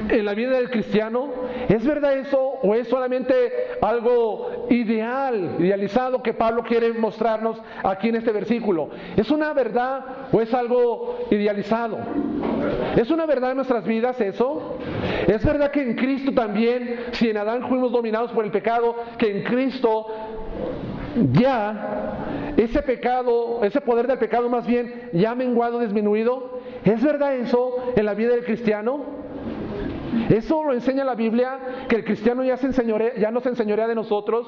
en la vida del cristiano? ¿Es verdad eso o es solamente algo idealizado que Pablo quiere mostrarnos aquí en este versículo? ¿Es una verdad o es algo idealizado? ¿Es una verdad en nuestras vidas eso? ¿Es verdad que en Cristo también, si en Adán fuimos dominados por el pecado, que en Cristo ya ese pecado, ese poder del pecado más bien, ya ha menguado, disminuido? ¿Es verdad eso en la vida del cristiano? ¿Eso lo enseña la Biblia, que el cristiano ya no se enseñorea de nosotros?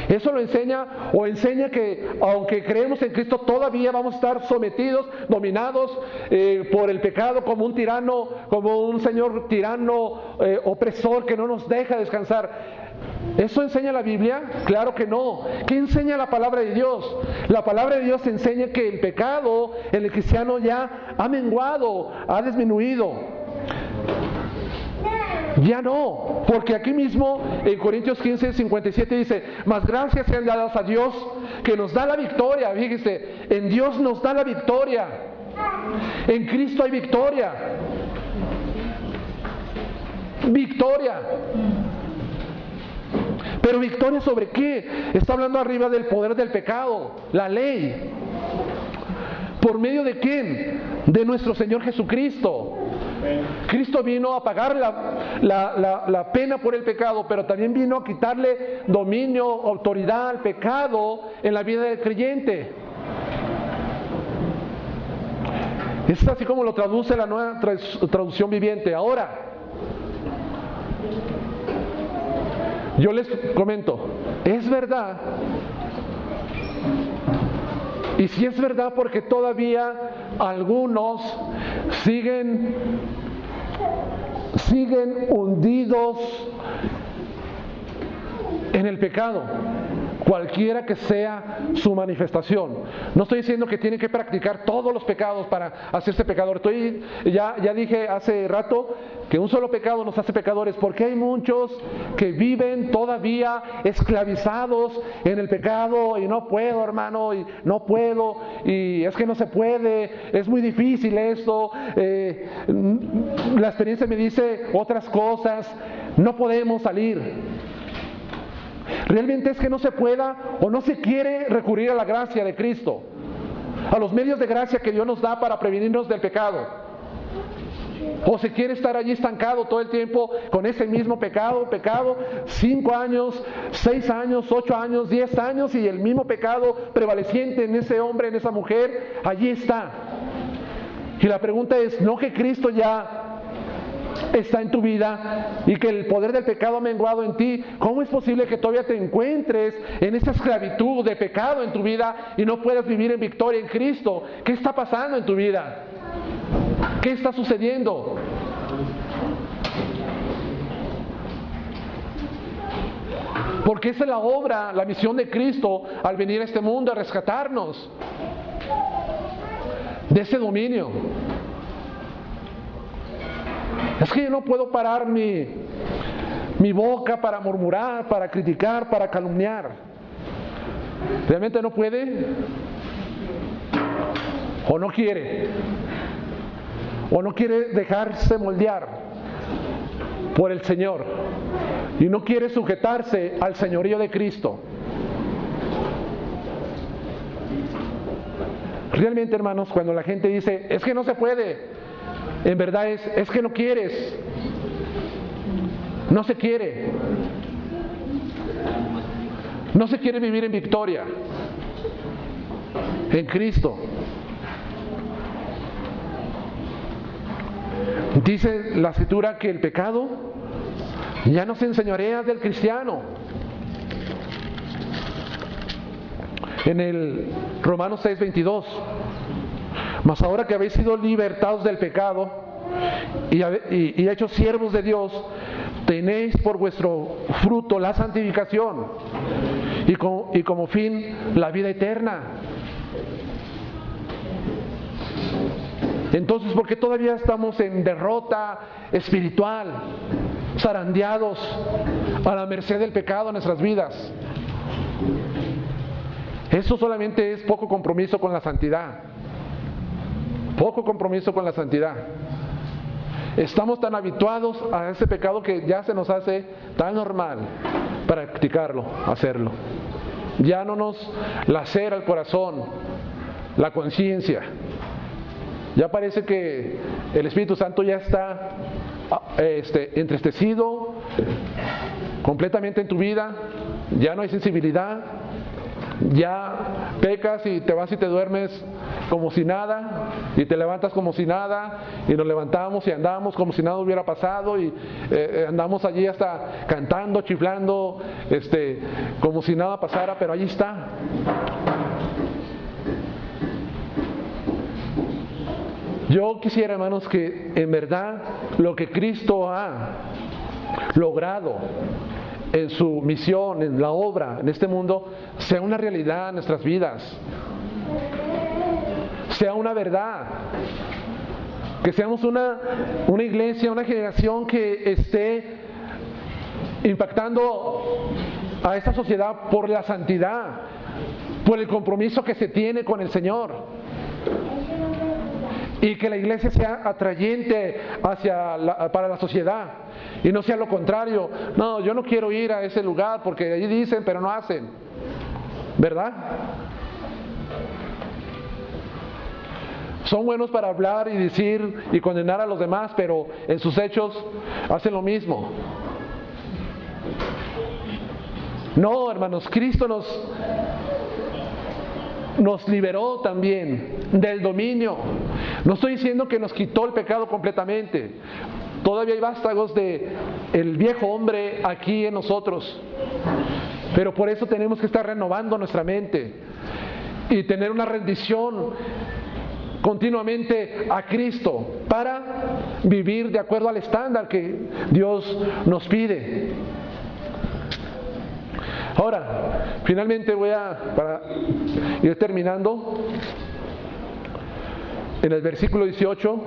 Eso lo enseña, o enseña que aunque creemos en Cristo todavía vamos a estar sometidos, dominados por el pecado, como un tirano, como un señor tirano, opresor que no nos deja descansar. ¿Eso enseña la Biblia? Claro que no. ¿Qué enseña la palabra de Dios? La palabra de Dios enseña que el pecado en el cristiano ya ha menguado, ha disminuido. Ya no, porque aquí mismo en Corintios 15:57 dice: mas gracias sean dadas a Dios que nos da la victoria. Fíjese, en Dios nos da la victoria. En Cristo hay victoria. Victoria. Pero victoria ¿sobre qué? Está hablando arriba del poder del pecado, la ley. ¿Por medio de quién? De nuestro Señor Jesucristo. Cristo vino a pagar la pena por el pecado, pero también vino a quitarle dominio, autoridad al pecado en la vida del creyente. Es así como lo traduce la Nueva Traducción Viviente. Ahora, yo les comento, es verdad, y si es verdad porque todavía algunos siguen hundidos en el pecado, cualquiera que sea su manifestación. No estoy diciendo que tienen que practicar todos los pecados para hacerse pecador. Ya dije hace rato que un solo pecado nos hace pecadores, porque hay muchos que viven todavía esclavizados en el pecado, y no puedo, hermano, y no puedo, y es que no se puede, es muy difícil esto, la experiencia me dice otras cosas, no podemos salir. Realmente es que no se pueda o no se quiere recurrir a la gracia de Cristo, a los medios de gracia que Dios nos da para prevenirnos del pecado. O se quiere estar allí estancado todo el tiempo con ese mismo pecado, 5 años, 6 años, 8 años, 10 años, y el mismo pecado prevaleciente en ese hombre, en esa mujer, allí está. Y la pregunta es, ¿no que Cristo ya está en tu vida y que el poder del pecado ha menguado en ti? ¿Cómo es posible que todavía te encuentres en esa esclavitud de pecado en tu vida y no puedas vivir en victoria en Cristo? ¿Qué está pasando en tu vida? ¿Qué está sucediendo? Porque esa es la obra, la misión de Cristo al venir a este mundo, a rescatarnos de ese dominio. Es que yo no puedo parar mi boca para murmurar, para criticar, para calumniar. ¿Realmente no puede? ¿O no quiere? ¿O no quiere dejarse moldear por el Señor? Y no quiere sujetarse al señorío de Cristo. Realmente, hermanos, cuando la gente dice, es que no se puede, en verdad es que no quieres. No se quiere. No se quiere vivir en victoria en Cristo. Dice la Escritura que el pecado ya no se enseñorea del cristiano. En el Romanos 6:22, mas ahora que habéis sido libertados del pecado y hechos siervos de Dios, tenéis por vuestro fruto la santificación y como fin la vida eterna. Entonces, ¿por qué todavía estamos en derrota espiritual, zarandeados a la merced del pecado en nuestras vidas? Eso solamente es poco compromiso con la santidad. Poco compromiso con la santidad. Estamos tan habituados a ese pecado que ya se nos hace tan normal practicarlo, hacerlo. Ya no nos lacera el corazón, la conciencia. Ya parece que el Espíritu Santo ya está entristecido completamente en tu vida. Ya no hay sensibilidad, ya pecas y te vas y te duermes como si nada, y te levantas como si nada, y nos levantamos y andamos como si nada hubiera pasado, y andamos allí hasta cantando, chiflando, como si nada pasara, pero allí está. Yo quisiera, hermanos, que en verdad lo que Cristo ha logrado en su misión, en la obra, en este mundo, sea una realidad en nuestras vidas, sea una verdad, que seamos una iglesia, una generación que esté impactando a esta sociedad por la santidad, por el compromiso que se tiene con el Señor, y que la iglesia sea atrayente para la sociedad y no sea lo contrario. No, yo no quiero ir a ese lugar porque allí dicen pero no hacen, ¿verdad? Son buenos para hablar y decir y condenar a los demás, pero en sus hechos hacen lo mismo. No, hermanos, Cristo nos liberó también del dominio. No estoy diciendo que nos quitó el pecado completamente. Todavía hay vástagos de el viejo hombre aquí en nosotros. Pero por eso tenemos que estar renovando nuestra mente y tener una rendición continuamente a Cristo para vivir de acuerdo al estándar que Dios nos pide. Ahora, finalmente para ir terminando, en el versículo 18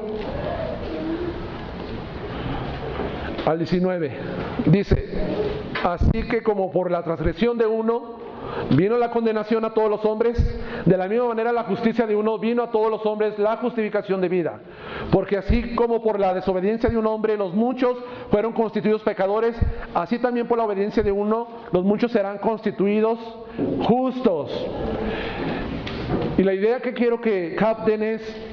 al 19, dice: así que como por la transgresión de uno vino la condenación a todos los hombres, de la misma manera la justicia de uno vino a todos los hombres la justificación de vida. Porque así como por la desobediencia de un hombre los muchos fueron constituidos pecadores, así también por la obediencia de uno los muchos serán constituidos justos. Y la idea que quiero que capten es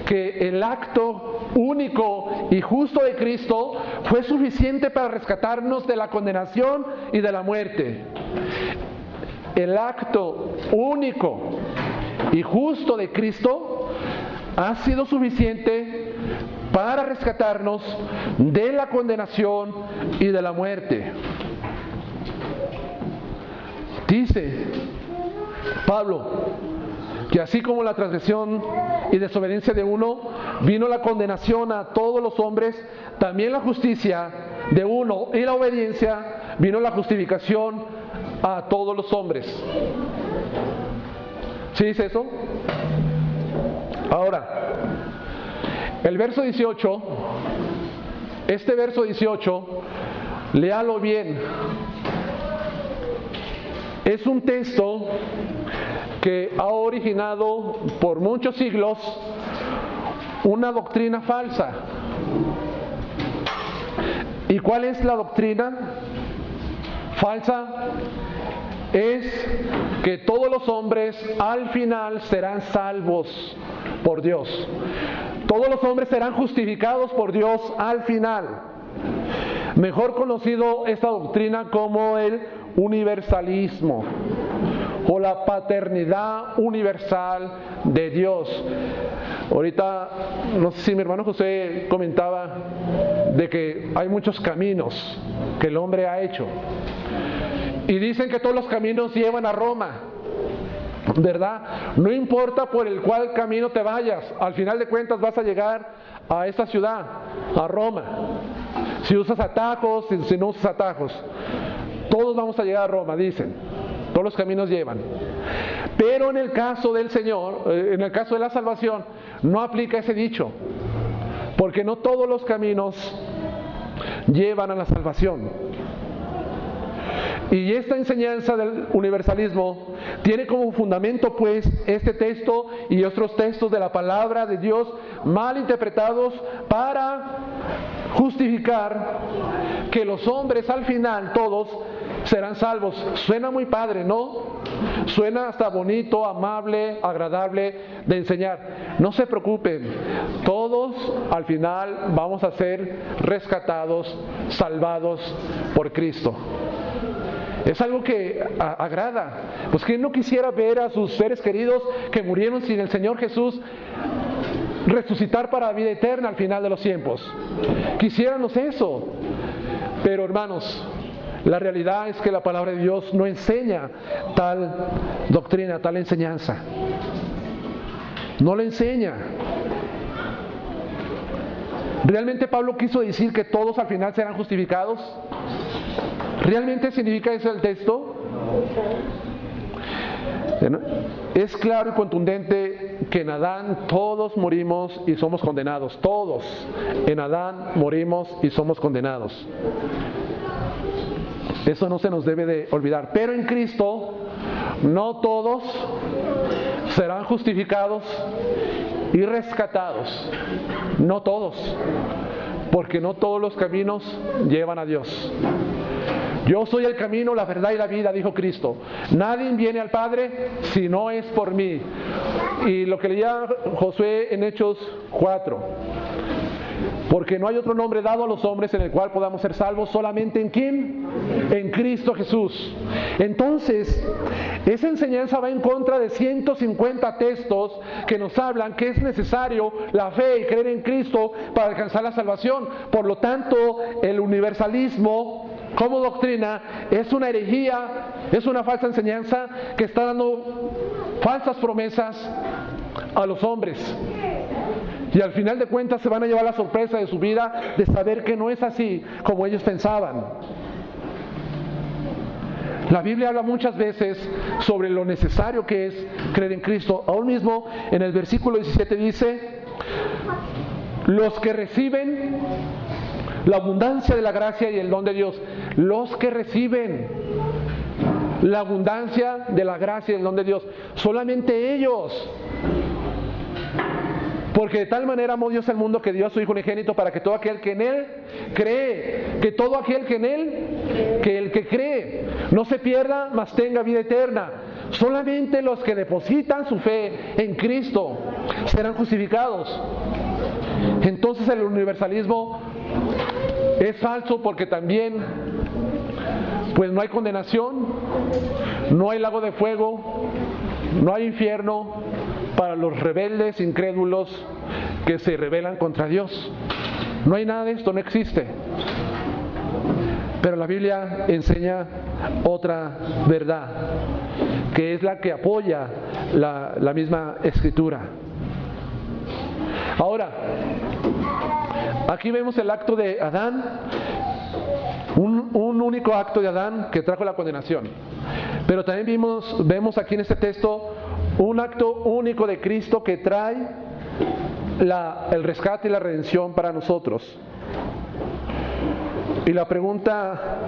que el acto único y justo de Cristo fue suficiente para rescatarnos de la condenación y de la muerte. El acto único y justo de Cristo ha sido suficiente para rescatarnos de la condenación y de la muerte. Dice Pablo que así como la transgresión y desobediencia de uno vino la condenación a todos los hombres, también la justicia de uno y la obediencia vino la justificación a todos los hombres. ¿Sí dice eso? Ahora, el verso 18, este verso 18, léalo bien. Es un texto que ha originado por muchos siglos una doctrina falsa. ¿Y cuál es la doctrina falsa? Es que todos los hombres al final serán salvos por Dios. Todos los hombres serán justificados por Dios al final. Mejor conocido esta doctrina como el universalismo o la paternidad universal de Dios. Ahorita, no sé si mi hermano José comentaba de que hay muchos caminos que el hombre ha hecho. Y dicen que todos los caminos llevan a Roma, ¿verdad? No importa por el cual camino te vayas, al final de cuentas vas a llegar a esa ciudad, a Roma. Si usas atajos, si no usas atajos, todos vamos a llegar a Roma, dicen. Todos los caminos llevan. Pero en el caso del Señor, en el caso de la salvación, no aplica ese dicho, porque no todos los caminos llevan a la salvación. Y esta enseñanza del universalismo tiene como fundamento pues este texto y otros textos de la palabra de Dios mal interpretados para justificar que los hombres al final todos serán salvos. Suena muy padre, ¿no? Suena hasta bonito, amable, agradable de enseñar. No se preocupen, todos al final vamos a ser rescatados, salvados por Cristo. Es algo que agrada. Pues ¿quién no quisiera ver a sus seres queridos que murieron sin el Señor Jesús resucitar para la vida eterna al final de los tiempos? Quisiéramos eso. Pero hermanos, la realidad es que la palabra de Dios no enseña tal doctrina, tal enseñanza. No la enseña. ¿Realmente Pablo quiso decir que todos al final serán justificados? ¿Realmente significa eso el texto? Es claro y contundente que en Adán todos morimos y somos condenados. Todos en Adán morimos y somos condenados. Eso no se nos debe de olvidar. Pero en Cristo no todos serán justificados y rescatados. No todos. Porque no todos los caminos llevan a Dios. Yo soy el camino, la verdad y la vida, dijo Cristo. Nadie viene al Padre si no es por mí. Y lo que leía Josué en Hechos 4. Porque no hay otro nombre dado a los hombres en el cual podamos ser salvos, solamente ¿en quién? En Cristo Jesús. Entonces, esa enseñanza va en contra de 150 textos que nos hablan que es necesario la fe y creer en Cristo para alcanzar la salvación. Por lo tanto, el universalismo como doctrina es una herejía, es una falsa enseñanza que está dando falsas promesas a los hombres. Y al final de cuentas se van a llevar la sorpresa de su vida de saber que no es así como ellos pensaban. La Biblia habla muchas veces sobre lo necesario que es creer en Cristo. Aún mismo en el versículo 17 dice: los que reciben la abundancia de la gracia y el don de Dios. Los que reciben la abundancia de la gracia y el don de Dios. Solamente ellos. Porque de tal manera amó Dios al mundo que dio a su Hijo unigénito para que todo aquel que en Él cree, que todo aquel que en Él, que el que cree, no se pierda, mas tenga vida eterna. Solamente los que depositan su fe en Cristo serán justificados. Entonces el universalismo es falso porque también pues no hay condenación, no hay lago de fuego, no hay infierno para los rebeldes, incrédulos que se rebelan contra Dios. No hay nada de esto, no existe. Pero la Biblia enseña otra verdad, que es la que apoya la misma Escritura. Ahora, aquí vemos el acto de Adán, un único acto de Adán que trajo la condenación. Pero también vemos aquí en este texto un acto único de Cristo que trae el rescate y la redención para nosotros. Y la pregunta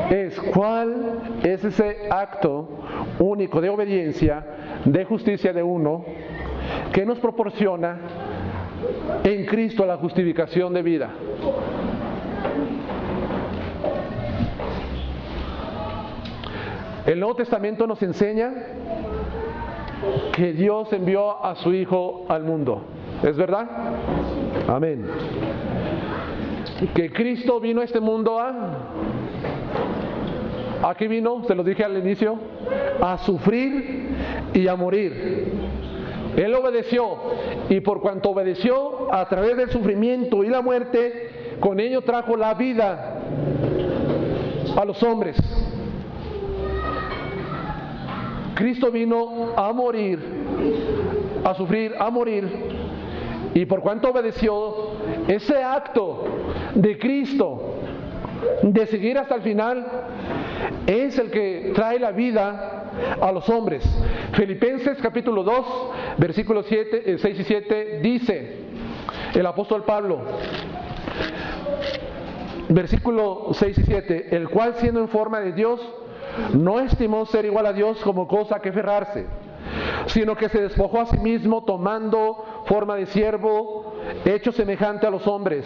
es, ¿cuál es ese acto único de obediencia, de justicia de uno, que nos proporciona en Cristo la justificación de vida? El Nuevo Testamento nos enseña que Dios envió a su Hijo al mundo. ¿Es verdad? Amén. Que Cristo vino a este mundo ¿a qué vino? Se lo dije al inicio, a sufrir y a morir. Él obedeció, y por cuanto obedeció, a través del sufrimiento y la muerte, con ello trajo la vida a los hombres. Cristo vino a morir, a sufrir, a morir, y por cuanto obedeció, ese acto de Cristo de seguir hasta el final es el que trae la vida a los hombres. Filipenses capítulo 2, versículos 6 y 7 dice el apóstol Pablo, versículo 6 y 7, el cual siendo en forma de Dios, no estimó ser igual a Dios como cosa que aferrarse, sino que se despojó a sí mismo, tomando forma de siervo, hecho semejante a los hombres,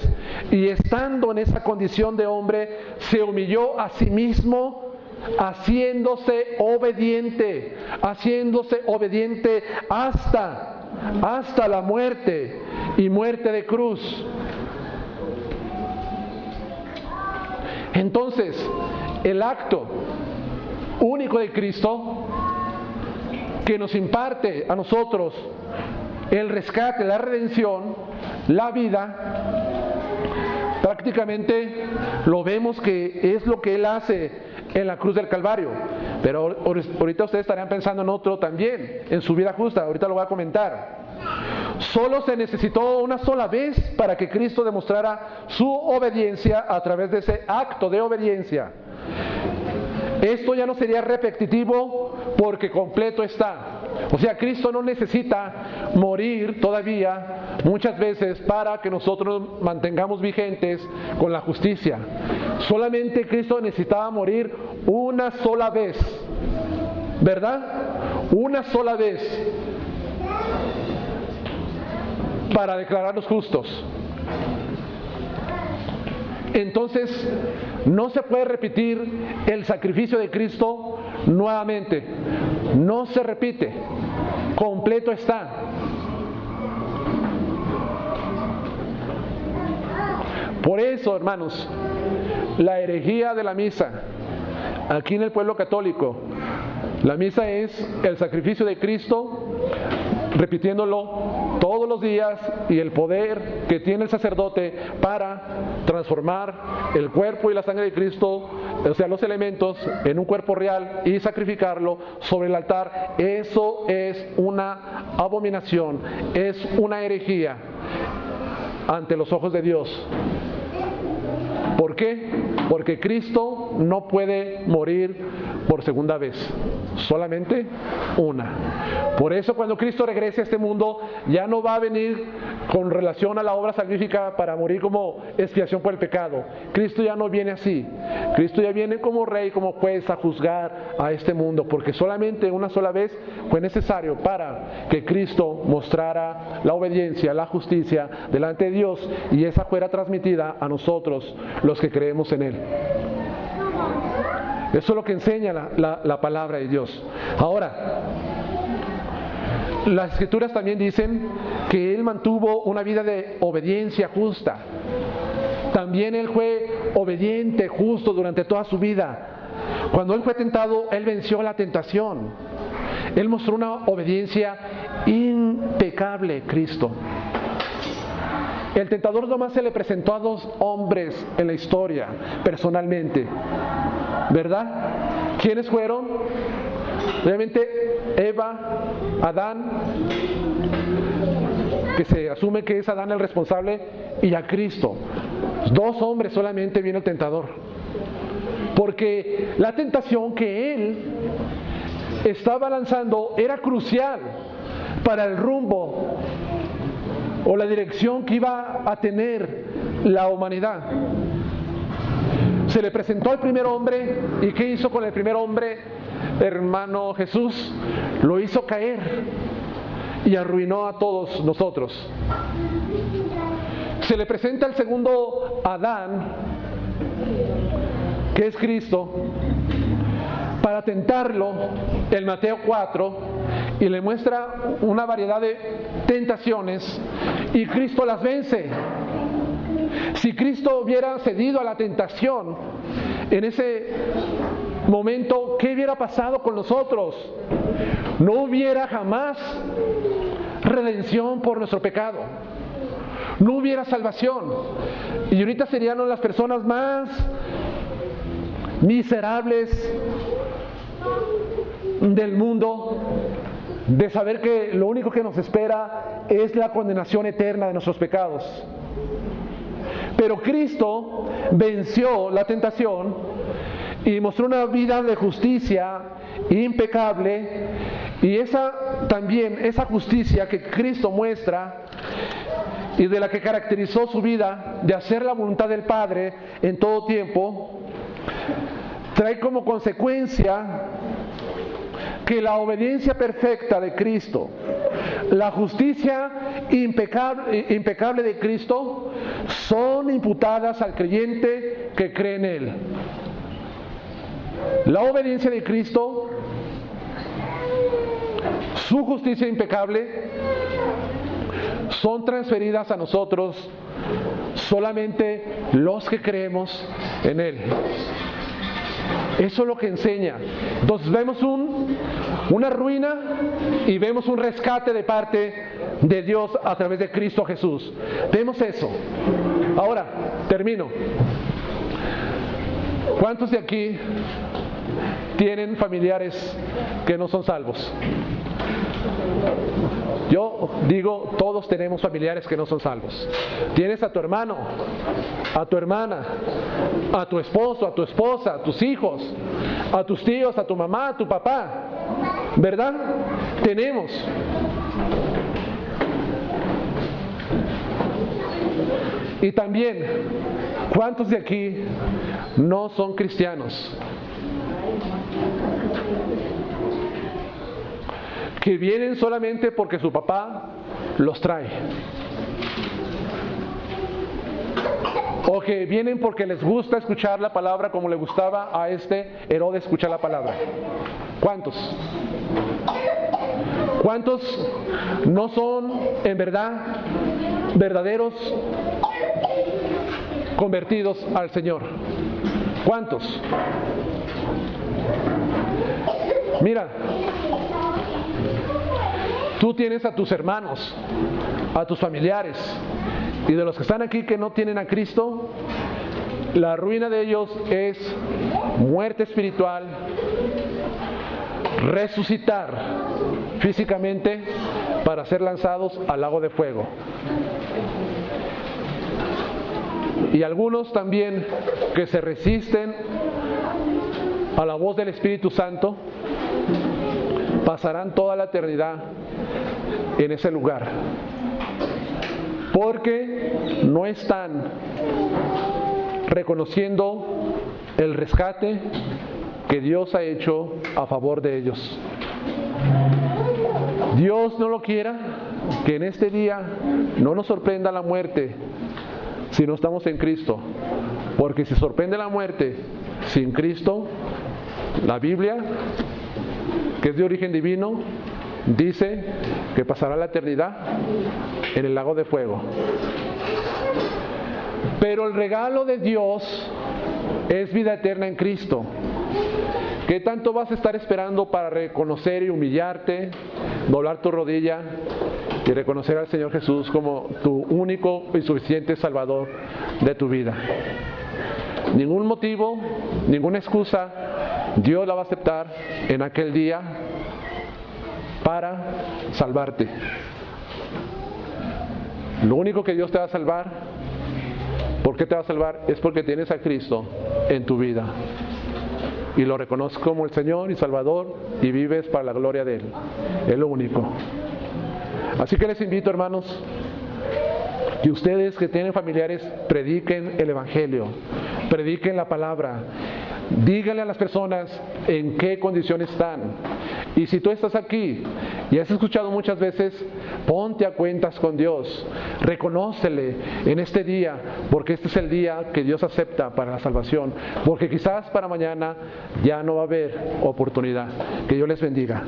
y estando en esa condición de hombre, se humilló a sí mismo, haciéndose obediente hasta la muerte, y muerte de cruz. Entonces, el acto único de Cristo, que nos imparte a nosotros el rescate, la redención, la vida, prácticamente lo vemos que es lo que Él hace en la cruz del Calvario. Pero ahorita ustedes estarán pensando en otro también, en su vida justa, ahorita lo voy a comentar. Solo se necesitó una sola vez para que Cristo demostrara su obediencia a través de ese acto de obediencia. Esto ya no sería repetitivo porque completo está. O sea, Cristo no necesita morir todavía muchas veces para que nosotros mantengamos vigentes con la justicia. Solamente Cristo necesitaba morir una sola vez, ¿verdad? Una sola vez para declararnos justos. Entonces, no se puede repetir el sacrificio de Cristo nuevamente. No se repite. Completo está. Por eso, hermanos, la herejía de la misa, aquí en el pueblo católico, la misa es el sacrificio de Cristo, repitiéndolo todos los días, y el poder que tiene el sacerdote para transformar el cuerpo y la sangre de Cristo, o sea, los elementos, en un cuerpo real y sacrificarlo sobre el altar. Eso es una abominación, es una herejía ante los ojos de Dios. ¿Por qué? Porque Cristo no puede morir por segunda vez, solamente una. Por eso cuando Cristo regrese a este mundo, ya no va a venir con relación a la obra salvífica para morir como expiación por el pecado. Cristo ya no viene así. Cristo ya viene como rey, como juez, a juzgar a este mundo, porque solamente una sola vez fue necesario para que Cristo mostrara la obediencia, la justicia delante de Dios, y esa fuera transmitida a nosotros, los que creemos en Él. Eso es lo que enseña la palabra de Dios. Ahora, las Escrituras también dicen que Él mantuvo una vida de obediencia justa. También Él fue obediente, justo durante toda su vida. Cuando Él fue tentado, Él venció la tentación. Él mostró una obediencia impecable, Cristo. El tentador nomás se le presentó a 2 hombres en la historia, personalmente, ¿verdad? ¿Quiénes fueron? Obviamente Eva, Adán, que se asume que es Adán el responsable, y a Cristo. 2 hombres solamente vino el tentador, porque la tentación que Él estaba lanzando era crucial para el rumbo o la dirección que iba a tener la humanidad. Se le presentó al primer hombre, ¿y qué hizo con el primer hombre, hermano Jesús? Lo hizo caer y arruinó a todos nosotros. Se le presenta al segundo Adán, que es Cristo, para tentarlo en Mateo 4, y le muestra una variedad de tentaciones, y Cristo las vence. Si Cristo hubiera cedido a la tentación en ese momento, ¿qué hubiera pasado con nosotros? No hubiera jamás redención por nuestro pecado. No hubiera salvación. Y ahorita serían las personas más miserables del mundo, de saber que lo único que nos espera es la condenación eterna de nuestros pecados. Pero Cristo venció la tentación y mostró una vida de justicia impecable, y esa justicia que Cristo muestra y de la que caracterizó su vida, de hacer la voluntad del Padre en todo tiempo, trae como consecuencia que la obediencia perfecta de Cristo, la justicia impecable de Cristo, son imputadas al creyente que cree en Él. La obediencia de Cristo, su justicia impecable, son transferidas a nosotros solamente los que creemos en Él. Eso es lo que enseña. Entonces vemos una ruina y vemos un rescate de parte de Dios a través de Cristo Jesús. Vemos eso. Ahora, termino. ¿Cuántos de aquí tienen familiares que no son salvos? Yo digo, todos tenemos familiares que no son salvos. Tienes a tu hermano, a tu hermana, a tu esposo, a tu esposa, a tus hijos, a tus tíos, a tu mamá, a tu papá, ¿verdad? Tenemos. Y también, ¿cuántos de aquí no son cristianos? Que vienen solamente porque su papá los trae. O que vienen porque les gusta escuchar la palabra como le gustaba a Herodes escuchar la palabra. ¿Cuántos? ¿Cuántos no son en verdad verdaderos convertidos al Señor? ¿Cuántos? Mira, tú tienes a tus hermanos, a tus familiares, y de los que están aquí que no tienen a Cristo, la ruina de ellos es muerte espiritual, resucitar físicamente para ser lanzados al lago de fuego. Y algunos también que se resisten a la voz del Espíritu Santo pasarán toda la eternidad en ese lugar, porque no están reconociendo el rescate que Dios ha hecho a favor de ellos. Dios no lo quiera que en este día no nos sorprenda la muerte si no estamos en Cristo, porque si sorprende la muerte sin Cristo, la Biblia, que es de origen divino, dice que pasará la eternidad en el lago de fuego. Pero el regalo de Dios es vida eterna en Cristo. ¿Qué tanto vas a estar esperando para reconocer y humillarte, doblar tu rodilla y reconocer al Señor Jesús como tu único y suficiente Salvador de tu vida? Ningún motivo, ninguna excusa Dios la va a aceptar en aquel día para salvarte. Lo único que Dios te va a salvar, ¿por qué te va a salvar? Es porque tienes a Cristo en tu vida y lo reconoces como el Señor y Salvador y vives para la gloria de Él. Es lo único. Así que les invito, hermanos, que ustedes que tienen familiares prediquen el Evangelio, prediquen la palabra, díganle a las personas en qué condición están. Y si tú estás aquí y has escuchado muchas veces, ponte a cuentas con Dios, reconócele en este día, porque este es el día que Dios acepta para la salvación, porque quizás para mañana ya no va a haber oportunidad. Que Dios les bendiga.